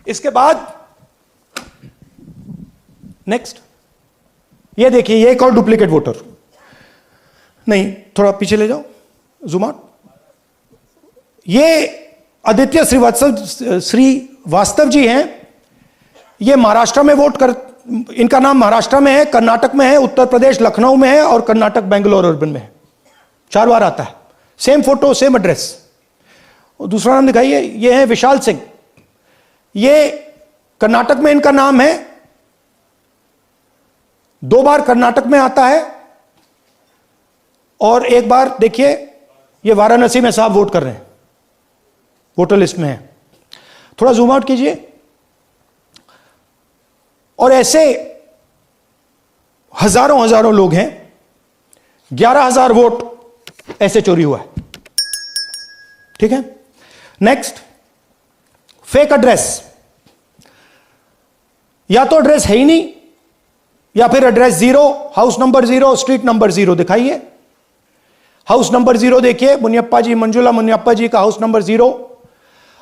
इसके बाद नेक्स्ट, ये देखिए, ये एक और डुप्लीकेट वोटर। नहीं, थोड़ा पीछे ले जाओ, जूम आउट। ये आदित्य श्रीवास्तव जी हैं। ये महाराष्ट्र में वोट कर, इनका नाम महाराष्ट्र में है, कर्नाटक में है, उत्तर प्रदेश लखनऊ में है, और कर्नाटक बेंगलोर अर्बन में है। 4 बार आता है। Same photo, same address. और दूसरा नाम दिखाइए। ये है विशाल सिंह। ये कर्नाटक में इनका नाम है, 2 बार कर्नाटक में आता है, और 1 बार देखिए ये वाराणसी में साहब वोट कर रहे हैं, वोटर लिस्ट में है। थोड़ा जूम आउट कीजिए। और ऐसे हजारों लोग हैं। 11,000 वोट ऐसे चोरी हुआ है। ठीक है। Next, fake address. या तो एड्रेस है ही नहीं, या फिर address 0, house number 0, street number 0। दिखाइए हाउस नंबर 0, देखिए मुनियप्पा जी, मंजुला मुनियप्पा जी का हाउस नंबर 0।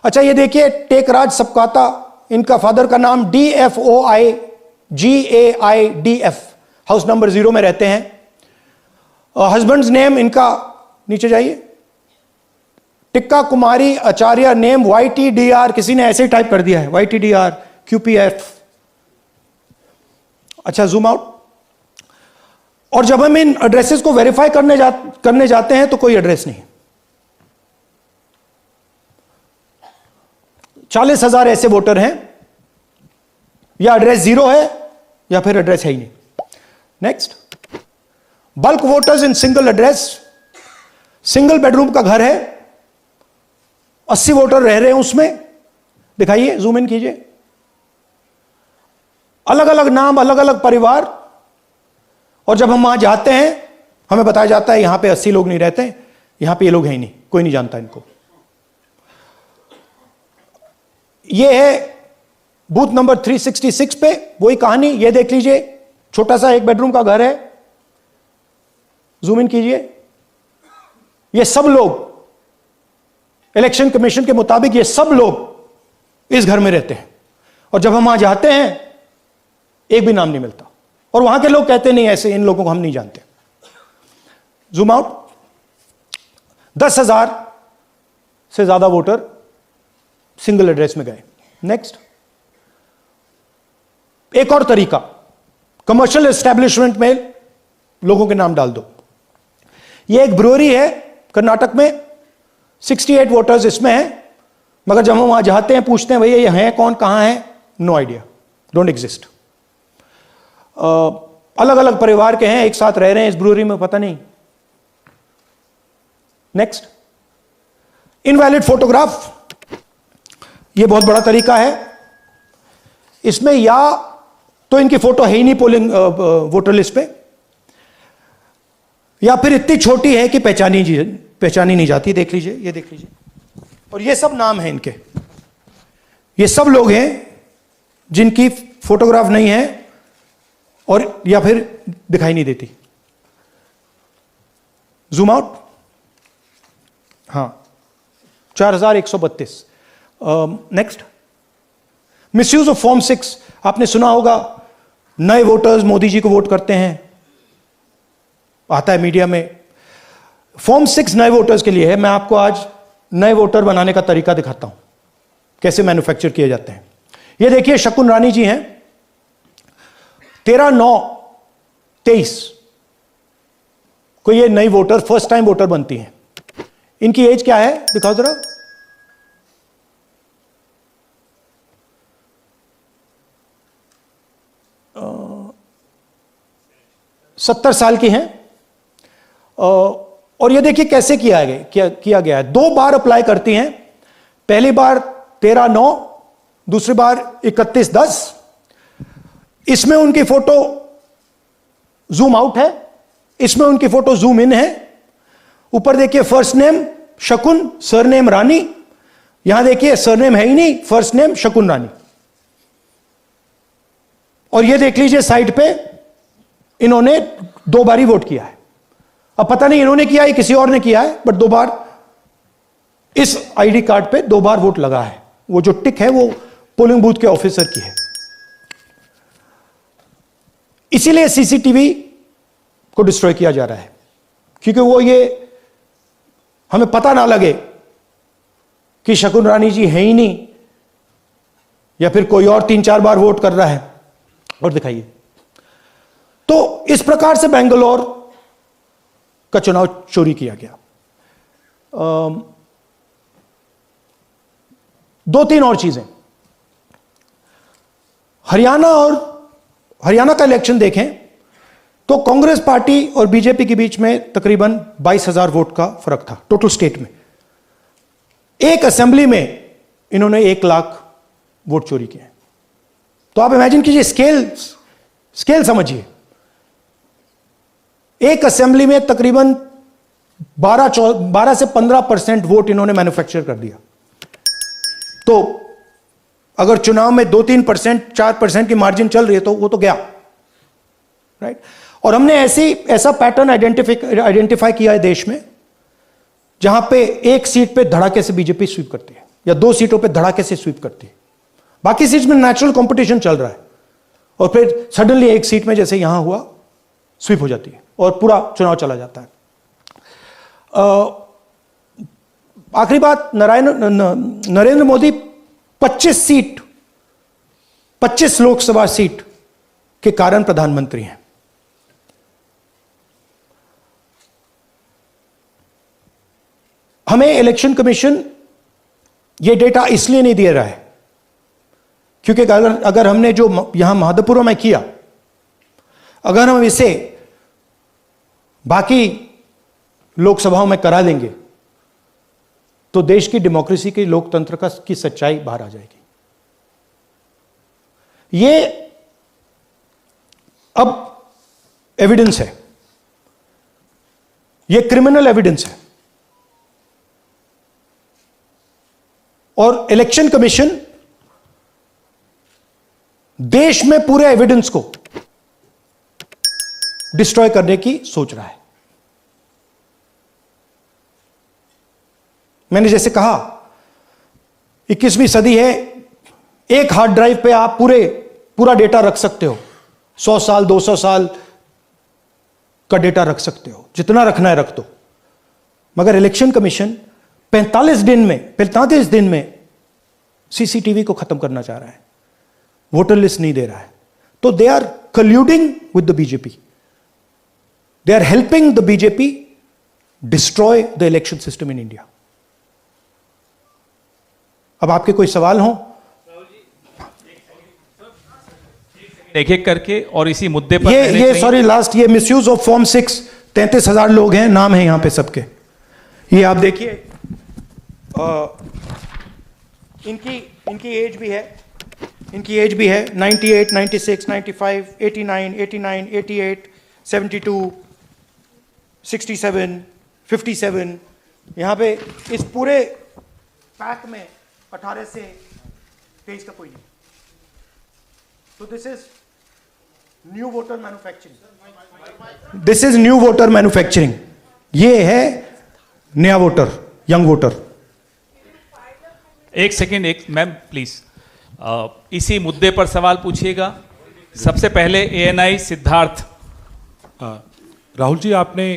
अच्छा, ये देखिए टेकराज सबकाता, इनका फादर का नाम DFOIGAIDF, हाउस नंबर 0 में रहते हैं। हस्बैंड्स नेम इनका, नीचे जाइए, टिक्का कुमारी आचार्य, नेम YTDR, किसी ने ऐसे ही टाइप कर दिया है, YTDR QPF। अच्छा, जूम आउट। और जब हम इन एड्रेसेस को वेरीफाई करने जाते हैं तो कोई एड्रेस नहीं। 40,000 ऐसे वोटर हैं, या एड्रेस जीरो है या फिर एड्रेस है ही नहीं। Next, bulk voters in single address. Single bedroom का घर है, 80 वोटर रह रहे हैं उसमें। दिखाइए, जूम इन कीजिए। अलग अलग नाम, अलग अलग परिवार। और जब हम वहां जाते हैं हमें बताया जाता है यहां पे 80 लोग नहीं रहते, यहां पे ये लोग हैं ही नहीं, कोई नहीं जानता इनको। ये है बूथ नंबर 366 पे वही कहानी। ये देख लीजिए, छोटा सा एक बेडरूम का घर है। जूम इन कीजिए। ये सब लोग, इलेक्शन कमीशन के मुताबिक ये सब लोग इस घर में रहते हैं। और जब हम वहां जाते हैं एक भी नाम नहीं मिलता, और वहां के लोग कहते नहीं ऐसे, इन लोगों को हम नहीं जानते। Zoom out. 10,000 से ज्यादा वोटर सिंगल एड्रेस में गए। नेक्स्ट, एक और तरीका, कमर्शियल एस्टेब्लिशमेंट में लोगों के नाम डाल दो। ये एक ब्रूअरी है कर्नाटक में, 68 वोटर्स इसमें हैं, मगर जब हम वहां जाते हैं पूछते हैं भैया ये हैं कौन, कहां है, नो आइडिया, डोंट एग्जिस्ट। अलग अलग परिवार के हैं, एक साथ रह रहे हैं इस ब्रूअरी में, पता नहीं। Next, invalid photograph. ये बहुत बड़ा तरीका है। इसमें या तो इनकी फोटो है ही नहीं पोलिंग वोटर लिस्ट पे, या फिर इतनी छोटी है कि पहचानी नहीं जाती। देख लीजिए, ये देख लीजिए। और ये सब नाम है इनके, ये सब लोग हैं जिनकी फोटोग्राफ नहीं है और या फिर दिखाई नहीं देती। Zoom out. हाँ, 4132। Next, misuse of form 6। आपने सुना होगा नए वोटर्स मोदी जी को वोट करते हैं, आता है मीडिया में। फॉर्म 6 नए वोटर्स के लिए है। मैं आपको आज नए वोटर बनाने का तरीका दिखाता हूं, कैसे मैन्युफैक्चर किए जाते हैं। ये देखिए, शकुन रानी जी हैं, 13/9/23 को ये नई वोटर, फर्स्ट टाइम वोटर बनती हैं। इनकी एज क्या है, दिखाओ जरा। 70 साल की हैं। और ये देखिए कैसे किया गया है। 2 बार अप्लाई करती हैं। पहली बार 13/9, दूसरी बार 31/10। इसमें उनकी फोटो जूम आउट है, इसमें उनकी फोटो जूम इन है। ऊपर देखिए, फर्स्ट नेम शकुन, सरनेम रानी। यहां देखिए सरनेम है ही नहीं, फर्स्ट नेम शकुन रानी। और ये देख लीजिए साइड पे, इन्होंने 2 बार ही वोट किया है। अब पता नहीं इन्होंने किया है किसी और ने किया है, बट 2 बार इस आईडी कार्ड पे 2 बार वोट लगा है। वो जो टिक है वो पोलिंग बूथ के ऑफिसर की है। इसीलिए सीसीटीवी को डिस्ट्रॉय किया जा रहा है, क्योंकि वो ये हमें पता ना लगे कि शकुन रानी जी है ही नहीं, या फिर कोई और 3-4 बार वोट कर रहा है। और दिखाइए, तो इस प्रकार से बेंगलोर का चुनाव चोरी किया गया। 2-3 और चीजें। हरियाणा का इलेक्शन देखें तो कांग्रेस पार्टी और बीजेपी के बीच में तकरीबन 22,000 वोट का फर्क था टोटल स्टेट में। एक असेंबली में इन्होंने 1 लाख वोट चोरी किए। तो आप इमेजिन कीजिए, स्केल समझिए। एक असेंबली में तकरीबन 12 से 15% वोट इन्होंने मैन्युफैक्चर कर दिया। तो अगर चुनाव में 2-3%, 4% की मार्जिन चल रही है तो वो तो गया, राइट। और हमने ऐसा पैटर्न आइडेंटिफाई किया है देश में, जहां पे एक सीट पे धड़ाके से बीजेपी स्वीप करती है, या 2 सीटों पे धड़ाके से स्वीप करती है। बाकी सीट में नेचुरल कंपटीशन चल रहा है, और फिर सडनली एक सीट में जैसे यहां हुआ स्वीप हो जाती है और पूरा चुनाव चला जाता है। आखिरी बात, नरेंद्र मोदी 25 लोकसभा सीट के कारण प्रधानमंत्री हैं। हमें इलेक्शन कमीशन ये डेटा इसलिए नहीं दे रहा है क्योंकि अगर हमने जो यहां माधवपुर में किया, अगर हम इसे बाकी लोकसभाओं में करा देंगे तो देश की डेमोक्रेसी की, लोकतंत्र की सच्चाई बाहर आ जाएगी। ये अब एविडेंस है, ये क्रिमिनल एविडेंस है, और इलेक्शन कमीशन देश में पूरे एविडेंस को डिस्ट्रॉय करने की सोच रहा है। मैंने जैसे कहा 21वीं सदी है, एक हार्ड ड्राइव पे आप पूरा डेटा रख सकते हो, 100 साल 200 साल का डेटा रख सकते हो, जितना रखना है रख दो। मगर इलेक्शन कमीशन 45 दिन में सीसीटीवी को खत्म करना चाह रहा है, वोटर लिस्ट नहीं दे रहा है। तो they are colluding with the BJP, they are helping the BJP destroy the election system in India. अब आपके कोई सवाल हो? एक एक करके, और इसी मुद्दे पर ये सॉरी लास्ट, ये मिसयूज ऑफ फॉर्म 6, 33,000 लोग हैं, नाम है यहां पे सबके। ये आप देखिए, इनकी एज भी है, 98, 96, 95, 89, 88, 72, 67, 57। यहां पे इस पूरे पैक में 18 से 23 का कोई नहीं। तो this is new voter manufacturing, ये है नया वोटर, यंग वोटर। एक सेकेंड, एक मैम प्लीज, इसी मुद्दे पर सवाल पूछिएगा। सबसे पहले एएनआई सिद्धार्थ। राहुल जी, आपने,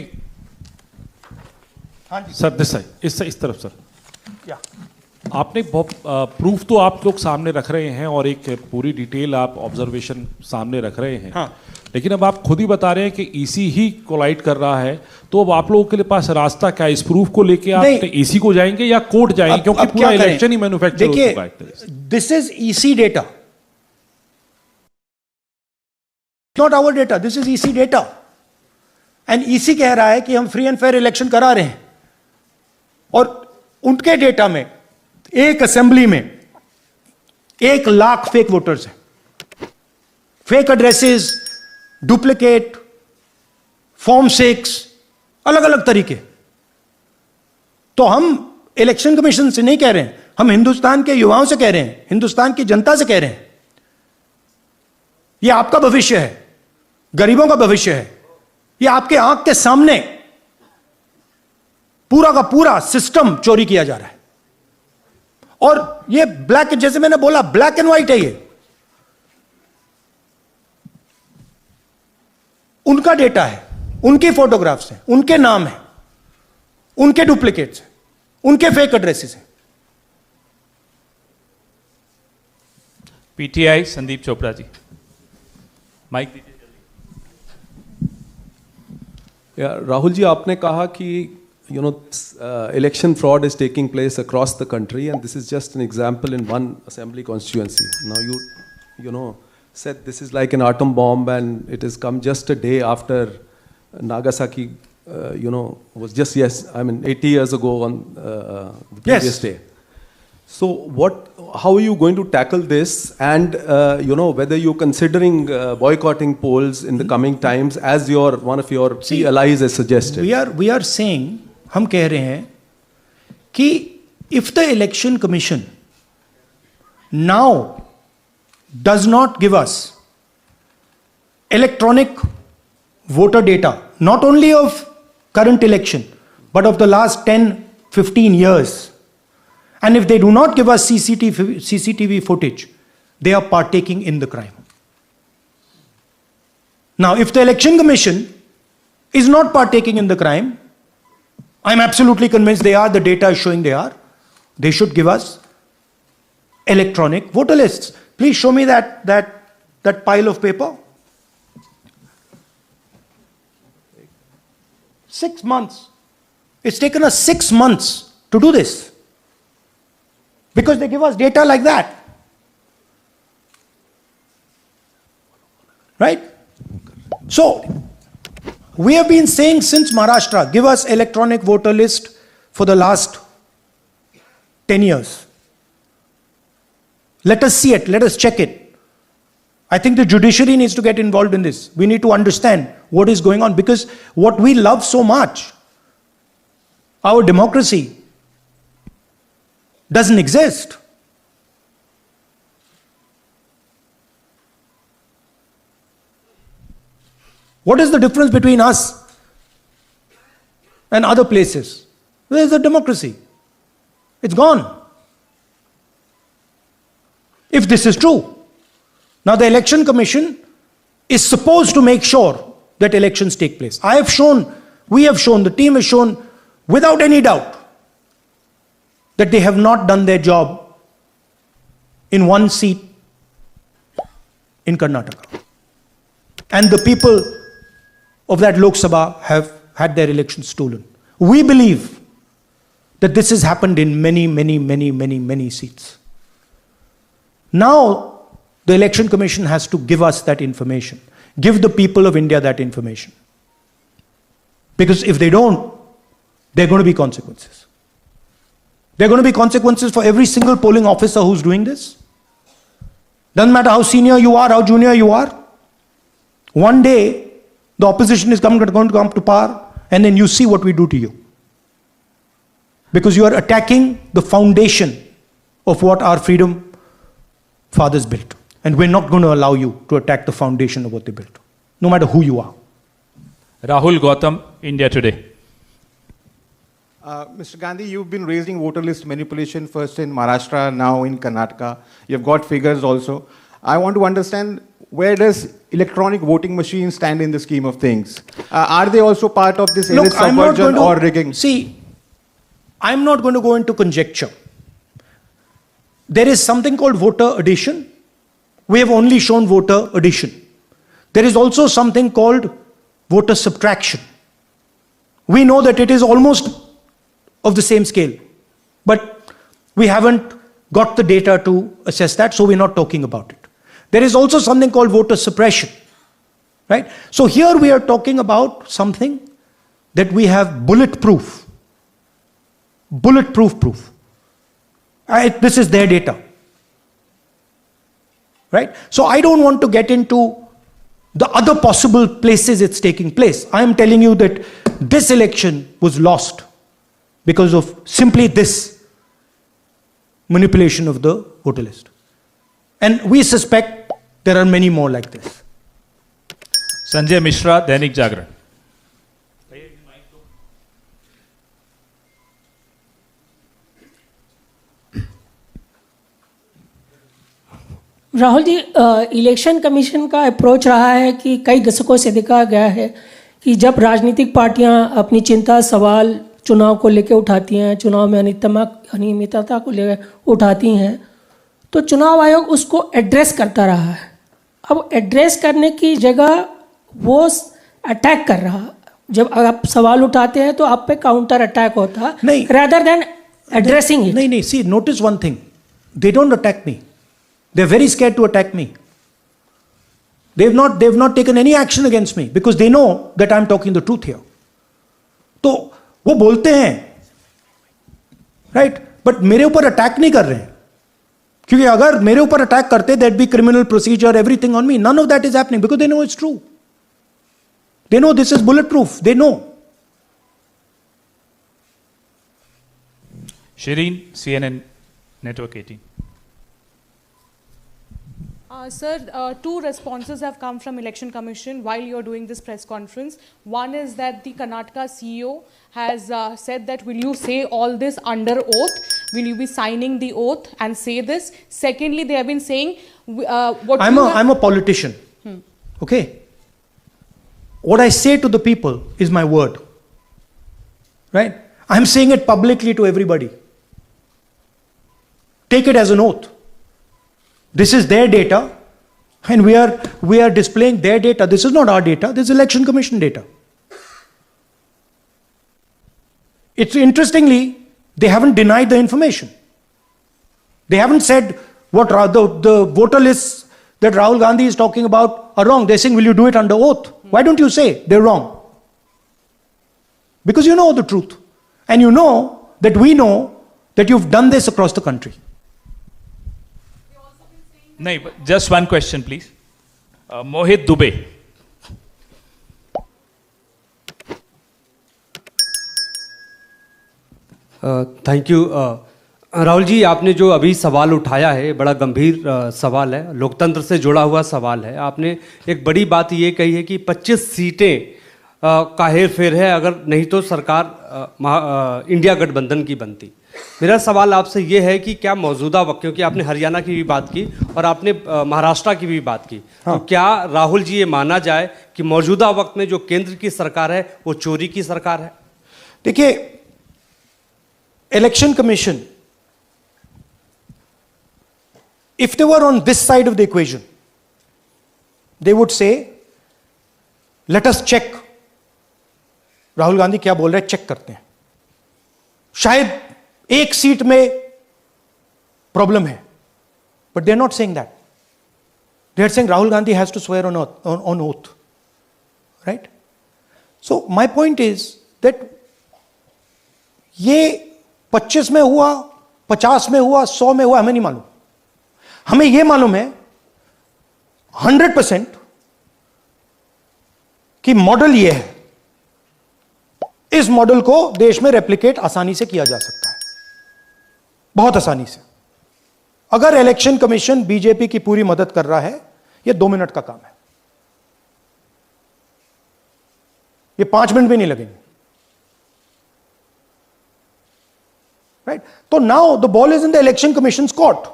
हाँ जी सर दिस साइड, इस तरफ सर, क्या आपने बहुत प्रूफ तो आप लोग सामने रख रहे हैं और एक पूरी डिटेल आप ऑब्जर्वेशन सामने रख रहे हैं, हाँ। लेकिन अब आप खुद ही बता रहे हैं कि ईसी ही कोलाइड कर रहा है, तो अब आप लोगों के लिए पास रास्ता क्या है? इस प्रूफ को लेके आप ईसी को जाएंगे या कोर्ट जाएंगे? क्योंकि पूरा इलेक्शन ही मैन्युफैक्चर हो चुका है। This is EC data, not our data, this is EC data. And EC कह रहा है कि हम फ्री एंड फेयर इलेक्शन करा रहे हैं, और उनके डेटा में एक असेंबली में 1 लाख फेक वोटर्स हैं, फेक एड्रेसेस, डुप्लीकेट फॉर्म 6, अलग अलग तरीके। तो हम इलेक्शन कमीशन से नहीं कह रहे हैं, हम हिंदुस्तान के युवाओं से कह रहे हैं, हिंदुस्तान की जनता से कह रहे हैं, यह आपका भविष्य है, गरीबों का भविष्य है, यह आपके आंख के सामने पूरा का पूरा सिस्टम चोरी किया जा रहा है। और ये ब्लैक, जैसे मैंने बोला, ब्लैक एंड व्हाइट है। ये उनका डेटा है, उनकी फोटोग्राफ्स हैं, उनके नाम हैं, उनके डुप्लीकेट्स हैं, उनके फेक एड्रेसेस हैं। पीटीआई संदीप चोपड़ा जी, माइक दीजिए जल्दी। राहुल जी, आपने कहा कि election fraud is taking place across the country, and this is just an example in one assembly constituency. Now you said this is like an atom bomb, and it has come just a day after Nagasaki, was just 80 years ago on the previous day. So how are you going to tackle this, and whether you're considering boycotting polls in the coming times, as one of your key allies has suggested? We are saying, हम कह रहे हैं कि if the election commission now does not give us electronic voter data, not only of current election, but of the last 10-15 years, and if they do not give us CCTV footage, they are partaking in the crime. Now, if the election commission is not partaking in the crime, I'm absolutely convinced they are, the data is showing they are, they should give us electronic voter lists. Please show me that pile of paper. 6 months. It's taken us 6 months to do this. Because they give us data like that. Right? So, we have been saying since Maharashtra, give us electronic voter list for the last 10 years. Let us see it, let us check it. I think the judiciary needs to get involved in this. We need to understand what is going on, because what we love so much, our democracy, doesn't exist. What is the difference between us and other places? Where is the democracy? It's gone. If this is true. Now the Election Commission is supposed to make sure that elections take place. We have shown, the team has shown without any doubt that they have not done their job in one seat in Karnataka. And the people of that Lok Sabha have had their elections stolen. We believe that this has happened in many seats. Now, the Election Commission has to give us that information. Give the people of India that information. Because if they don't, there are going to be consequences. There are going to be consequences for every single polling officer who's doing this. Doesn't matter how senior you are, how junior you are. One day, the opposition is going to come to power, and then you see what we do to you. Because you are attacking the foundation of what our freedom fathers built. And we're not going to allow you to attack the foundation of what they built, no matter who you are. Rahul Gautam, India Today. Mr. Gandhi, you've been raising voter list manipulation first in Maharashtra, now in Karnataka. You've got figures also. I want to understand, where does electronic voting machines stand in the scheme of things? Are they also part of this Look, subversion or rigging? See, I'm not going to go into conjecture. There is something called voter addition. We have only shown voter addition. There is also something called voter subtraction. We know that it is almost of the same scale, but we haven't got the data to assess that, so we're not talking about it. There is also something called voter suppression, right? So here we are talking about something that we have bulletproof proof. This is their data, right? So I don't want to get into the other possible places it's taking place. I am telling you that this election was lost because of simply this manipulation of the voter list. And we suspect there are many more like this. Sanjay Mishra, Dainik Jagran. Rahul ji, election commission का approach रहा है कि कई दशकों से देखा गया है कि जब राजनीतिक पार्टियां अपनी चिंता सवाल चुनाव को लेकर उठाती हैं, चुनाव में अनियमितता को लेकर उठाती हैं, तो चुनाव आयोग उसको एड्रेस करता रहा है. अब एड्रेस करने की जगह वो अटैक कर रहा. जब आप सवाल उठाते हैं तो आप पे काउंटर अटैक होता है, rather than addressing it. नहीं, see, notice one thing. They don't attack me. They're very scared to attack me. They've not taken any action against me because they know that I'm talking the truth here. तो वो बोलते हैं, right? But मेरे ऊपर attack नहीं कर रहे हैं, क्योंकि अगर मेरे ऊपर अटैक करते, there'd be criminal procedure, everything on me. None of that is happening because they know it's true. They know this is bulletproof. They know. Shireen, CNN Network 18. Sir, two responses have come from Election Commission while you're doing this press conference. One is that the Karnataka CEO has said that, will you say all this under oath? Will you be signing the oath and say this? Secondly, they have been saying I'm a politician. Okay? What I say to the people is my word. Right? I'm saying it publicly to everybody. Take it as an oath. This is their data, and we are displaying their data. This is not our data. This is Election Commission data. it's interestingly, they haven't denied the information. They haven't said what the voter lists that Rahul Gandhi is talking about are wrong. They're saying, will you do it under oath? Why don't you say they're wrong? Because you know the truth. And you know that we know that you've done this across the country. No, just one question, please. Mohit Dubey. Thank you Rahul ji, आपने जो अभी सवाल उठाया है बड़ा गंभीर सवाल है, लोकतंत्र से जुड़ा हुआ सवाल है। आपने एक बड़ी बात ये कही है कि 25 सीटें का हेर फेर है, अगर नहीं तो सरकार इंडिया गठबंधन की बनती। मेरा सवाल आपसे ये है कि क्या मौजूदा वक्त, क्योंकि आपने हरियाणा की भी बात की और आपने महाराष्ट्र की भी बात की, हाँ। तो क्या राहुल जी ये माना जाए कि मौजूदा वक्त में जो केंद्र की सरकार है वो चोरी की सरकार है? देखिए, election commission, if they were on this side of the equation, they would say, let us check. Rahul Gandhi क्या बोल रहे हैं, चेक करते हैं। शायद एक सीट में प्रॉब्लम है, but they are not saying that. They are saying Rahul Gandhi has to swear on oath, right? So my point is that ये 25 में हुआ, 50 में हुआ, 100 में हुआ, हमें नहीं मालूम। हमें यह मालूम है 100% कि मॉडल यह है, इस मॉडल को देश में रेप्लिकेट आसानी से किया जा सकता है, बहुत आसानी से। अगर इलेक्शन कमीशन बीजेपी की पूरी मदद कर रहा है, यह 2 मिनट का काम है, यह 5 मिनट भी नहीं लगेंगे, राइट? तो now the ball is in the election commissions court.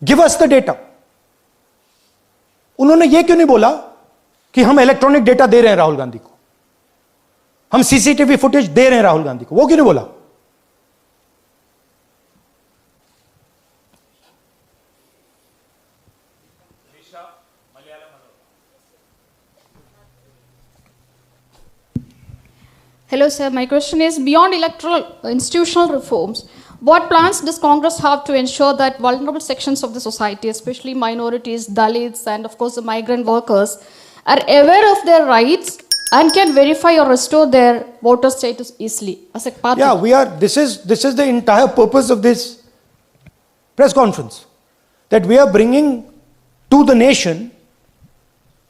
Give us the data. उन्होंने यह क्यों नहीं बोला कि हम इलेक्ट्रॉनिक डेटा दे रहे हैं राहुल गांधी को, हम सीसीटीवी फुटेज दे रहे हैं राहुल गांधी को? वो क्यों नहीं बोला? Hello, sir. My question is, beyond electoral institutional reforms, what plans does Congress have to ensure that vulnerable sections of the society, especially minorities, Dalits, and of course the migrant workers, are aware of their rights and can verify or restore their voter status easily as a part? Yeah, we are. This is the entire purpose of this press conference, that we are bringing to the nation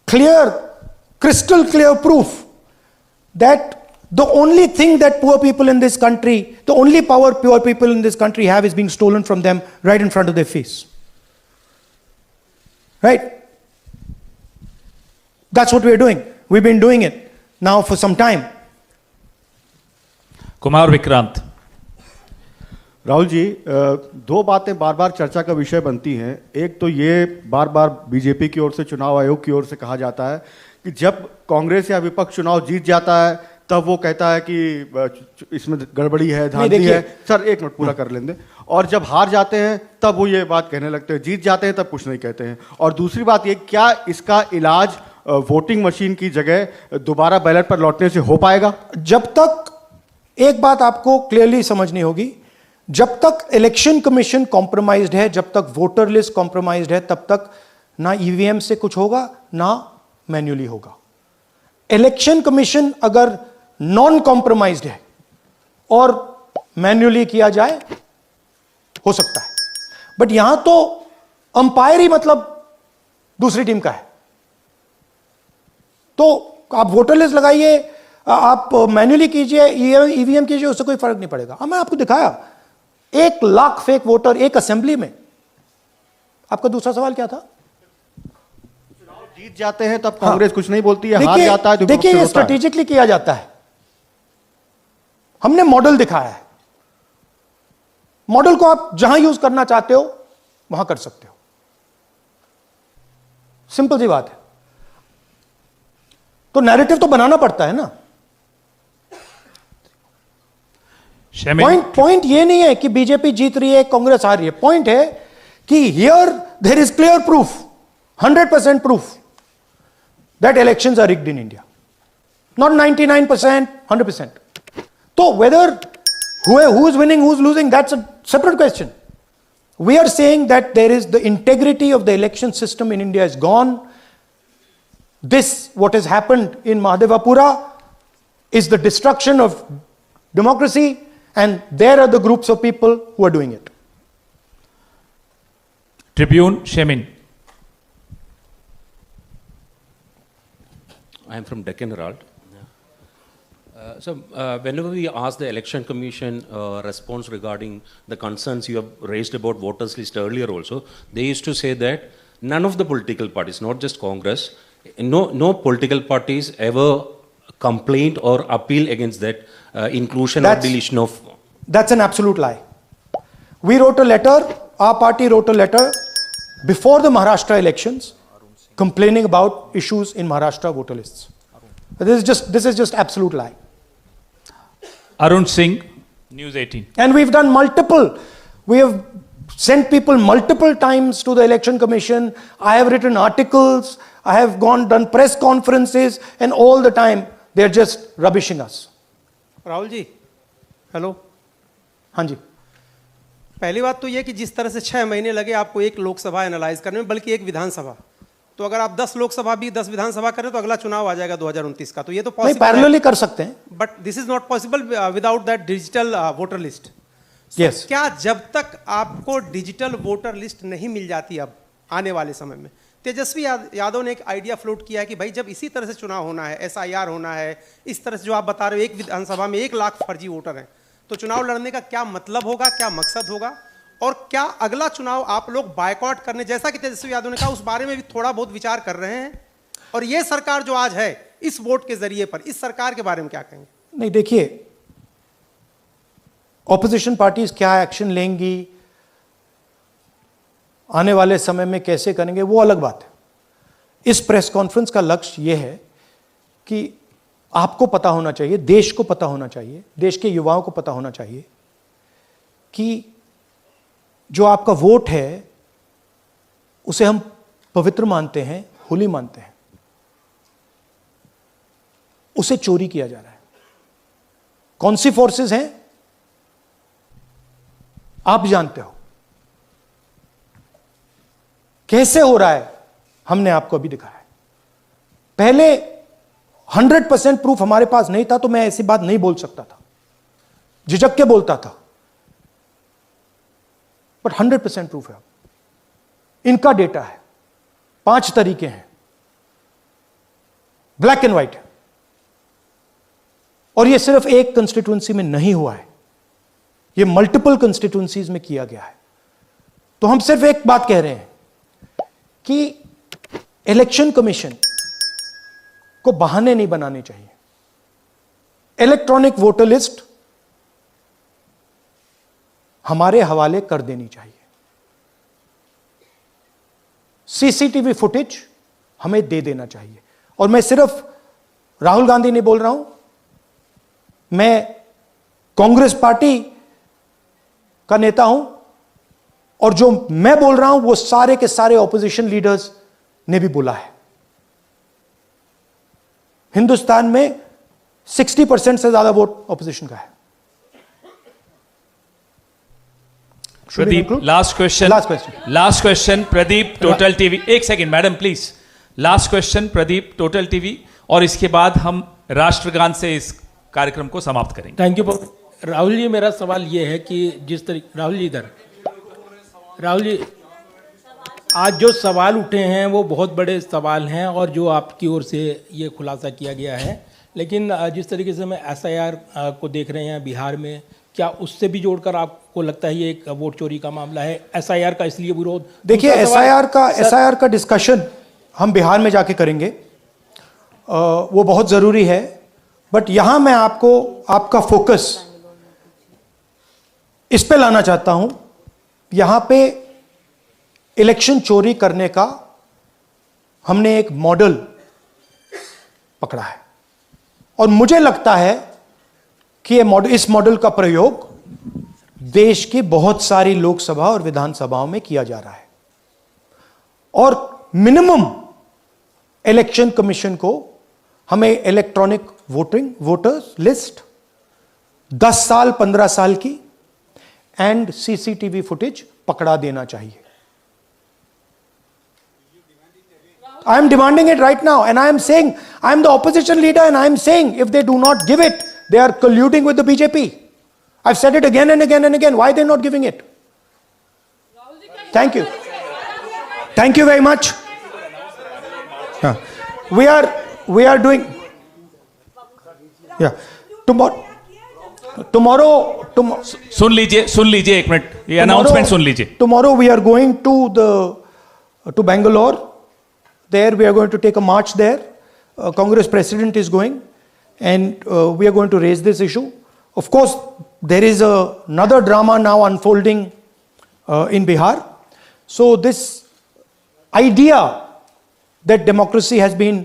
crystal clear proof that the only thing that poor people in this country, the only power poor people in this country have is being stolen from them right in front of their face. Right? That's what we're doing. We've been doing it now for some time. Kumar Vikrant. Rahul ji, 2 बातें बार बार चर्चा का विषय बनती हैं। एक तो ये बार बार BJP की ओर से, चुनाव आयोग की ओर से कहा जाता है कि जब कांग्रेस या विपक्ष चुनाव जीत जाता है तब वो कहता है कि इसमें गड़बड़ी है, धांधली है। सर, 1 मिनट पूरा कर लेंगे। और जब हार जाते हैं तब वो ये बात कहने लगते हैं, जीत जाते हैं तब कुछ नहीं कहते हैं। और दूसरी बात ये, क्या इसका इलाज वोटिंग मशीन की जगह दोबारा बैलेट पर लौटने से हो पाएगा? जब तक, एक बात आपको क्लियरली समझनी होगी, जब तक इलेक्शन कमीशन कॉम्प्रोमाइज्ड है, जब तक वोटर लिस्ट कॉम्प्रोमाइज्ड है, तब तक ना ईवीएम से कुछ होगा ना मैन्युअली होगा। इलेक्शन कमीशन अगर नॉन कॉम्प्रोमाइज्ड है और मैन्युअली किया जाए, हो सकता है, बट यहां तो अंपायर ही मतलब दूसरी टीम का है। तो आप वोटर लिस्ट लगाइए, आप मैन्युअली कीजिए, ईवीएम कीजिए, उससे कोई फर्क नहीं पड़ेगा। मैं आपको दिखाया 1 लाख फेक वोटर एक असेंबली में। आपका दूसरा सवाल क्या था? जीत जाते हैं तब कांग्रेस कुछ नहीं बोलती है, हार जाता है तो देखिए, ये स्ट्रेटेजिकली किया जाता है। हमने मॉडल दिखाया है। मॉडल को आप जहां यूज करना चाहते हो वहां कर सकते हो, सिंपल सी बात है। तो नैरेटिव तो बनाना पड़ता है ना। पॉइंट ये नहीं है कि बीजेपी जीत रही है, कांग्रेस हार रही है। पॉइंट है कि here there is clear proof, 100% proof that elections are rigged in India. not 99%, 100%. So whether who is winning, who's losing, that's a separate question. We are saying that there is the integrity of the election system in India is gone. This, what has happened in Mahadevapura, is the destruction of democracy, and there are the groups of people who are doing it. Tribune, Shemin. I am from Deccan Herald. So whenever we ask the Election Commission response regarding the concerns you have raised about voters list earlier also, they used to say that none of the political parties, not just Congress, no political parties ever complained or appealed against that inclusion or deletion of... That's an absolute lie. We wrote a letter, our party wrote a letter before the Maharashtra elections complaining about issues in Maharashtra voter lists. This is just absolute lie. Arun Singh, News 18. And we have sent people multiple times to the Election Commission. I have written articles, I have done press conferences, and all the time they are just rubbishing us. Rahul ji, hello. हाँ जी. पहली बात तो ये कि जिस तरह से 6 महीने लगे आपको एक लोकसभा एनालाइज करने में, बल्कि एक विधानसभा, तो अगर आप 10 लोकसभा भी 10 विधानसभा करें तो अगला चुनाव आ जाएगा 2029 का, तो ये तो पॉसिबल है. पैरेलली कर सकते हैं. But this is not possible without that digital voter list. Yes. क्या जब तक आपको डिजिटल वोटर लिस्ट नहीं मिल जाती अब आने वाले समय में, तेजस्वी यादव ने एक आइडिया फ्लोट किया है कि भाई जब इसी तरह से चुनाव होना है, SIR होना है, इस तरह से जो आप बता रहे हो एक विधानसभा में 1 लाख फर्जी वोटर हैं, तो चुनाव लड़ने का क्या मतलब होगा, क्या मकसद होगा, और क्या अगला चुनाव आप लोग बायकॉट करने, जैसा कि तेजस्वी यादव ने कहा, उस बारे में भी थोड़ा बहुत विचार कर रहे हैं? और ये सरकार जो आज है इस वोट के जरिए पर, इस सरकार के बारे में क्या कहेंगे? नहीं, देखिए, ऑपोजिशन पार्टीज क्या एक्शन लेंगी, आने वाले समय में कैसे करेंगे, वो अलग बात है. इस प्रेस कॉन्फ्रेंस का लक्ष्य यह है कि आपको पता होना चाहिए, देश को पता होना चाहिए, देश के युवाओं को पता होना चाहिए कि जो आपका वोट है उसे हम पवित्र मानते हैं, होली मानते हैं, उसे चोरी किया जा रहा है. कौन सी फोर्सेस हैं आप जानते हो, कैसे हो रहा है हमने आपको अभी दिखाया है. पहले 100% प्रूफ हमारे पास नहीं था तो मैं ऐसी बात नहीं बोल सकता था, झिझक के बोलता था, बट 100% प्रूफ है. इनका डेटा है, 5 तरीके हैं, ब्लैक एंड व्हाइट है, और यह सिर्फ एक कंस्टिट्यूएंसी में नहीं हुआ है, यह मल्टीपल कंस्टिट्यूएंसीज में किया गया है. तो हम सिर्फ एक बात कह रहे हैं कि इलेक्शन कमीशन को बहाने नहीं बनाने चाहिए. इलेक्ट्रॉनिक वोटर लिस्ट हमारे हवाले कर देनी चाहिए. CCTV फुटेज हमें दे देना चाहिए. और मैं सिर्फ राहुल गांधी नहीं बोल रहा हूं, मैं कांग्रेस पार्टी का नेता हूं, और जो मैं बोल रहा हूं वो सारे के सारे ऑपोजिशन लीडर्स ने भी बोला है. हिंदुस्तान में 60% से ज्यादा वोट ऑपोजिशन का है. Pradeep, last question Pradeep, total TV. एक second madam please. Last question Pradeep, total TV, और इसके बाद हम राष्ट्रगान से इस कार्यक्रम को समाप्त करेंगे. Thank you. राहुल जी, मेरा सवाल ये है कि जिस तरीके, राहुल जी इधर, राहुल जी, आज जो सवाल उठे हैं वो बहुत बड़े सवाल हैं और जो आपकी ओर से ये खुलासा किया गया है, लेकिन जिस तरीके से मैं SIR को देख रहे हैं बिहार में, क्या उससे भी जोड़कर आपको लगता है ये एक वोट चोरी का मामला है? SIR का इसलिए विरोध, देखिए SIR का डिस्कशन हम बिहार में जाके करेंगे, वो बहुत ज़रूरी है, बट यहां मैं आपका फोकस इस पे लाना चाहता हूं. यहां पे इलेक्शन चोरी करने का हमने एक मॉडल पकड़ा है, और मुझे लगता है कि इस मॉडल का प्रयोग देश की बहुत सारी लोकसभा और विधानसभाओं में किया जा रहा है. और मिनिमम इलेक्शन कमीशन को हमें इलेक्ट्रॉनिक वोटर्स लिस्ट 10 साल 15 साल की एंड सीसीटीवी फुटेज पकड़ा देना चाहिए. I am demanding it right now, and I am saying, I am the opposition leader, and I am saying, if they do not give it, they are colluding with the BJP. I've said it again and again and again. Why they not giving it? Thank you. Thank you very much. We are doing. Yeah. Tomorrow. सुन लीजिए एक minute, ये announcement सुन लीजिए. Tomorrow we are going to Bangalore. There we are going to take a march there. Congress president is going, and we are going to raise this issue. Of course, there is another drama now unfolding in Bihar. So this idea that democracy has been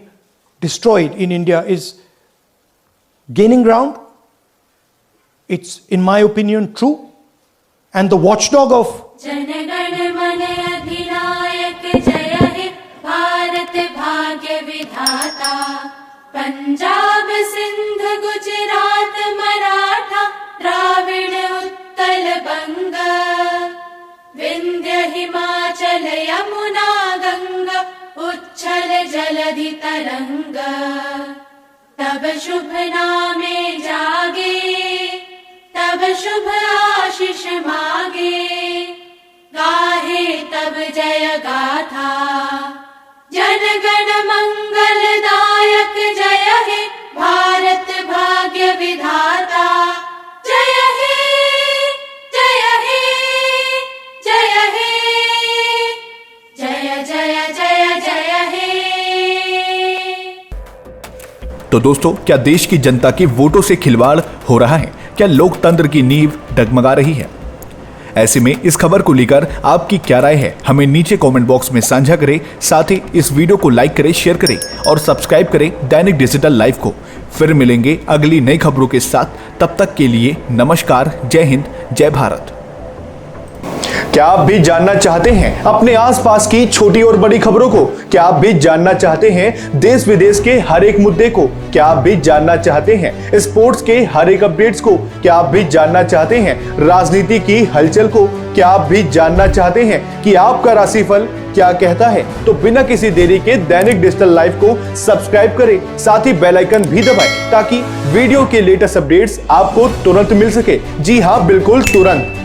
destroyed in India is gaining ground. It's, in my opinion, true. And the watchdog of भाग्य विधाता, पंजाब सिंध गुजरात मराठा द्राविड़ उत्कल बंग, विंध्य हिमाचल यमुना गंगा उच्छल जलधि तरंग, तब शुभ नामे जागे, तब शुभ आशीष मागे, गाहे तब जय गाथा, जनगण मंगलदायक जय हे भारत भाग्य विधाता, जय हे जय हे जय हे जय जय जय जय हे. तो दोस्तों, क्या देश की जनता के वोटों से खिलवाड़ हो रहा है? क्या लोकतंत्र की नींव डगमगा रही है? ऐसे में इस खबर को लेकर आपकी क्या राय है, हमें नीचे कमेंट बॉक्स में साझा करें. साथ ही इस वीडियो को लाइक करें, शेयर करें और सब्सक्राइब करें दैनिक डिजिटल लाइव को. फिर मिलेंगे अगली नई खबरों के साथ. तब तक के लिए नमस्कार, जय हिंद, जय भारत. क्या आप भी जानना चाहते हैं अपने आसपास की छोटी और बड़ी खबरों को? क्या आप भी जानना चाहते हैं देश विदेश के हर एक मुद्दे को? क्या आप भी जानना चाहते हैं स्पोर्ट्स के हर एक अपडेट्स को? क्या आप भी जानना चाहते हैं राजनीति की हलचल को? क्या आप भी जानना चाहते हैं कि आपका राशिफल क्या कहता है? तो बिना किसी देरी के दैनिक डिजिटल लाइव को सब्सक्राइब करें, साथ ही बेल आइकन भी दबाएं ताकि वीडियो के लेटेस्ट अपडेट्स आपको तुरंत मिल सके. जी हां, बिल्कुल तुरंत.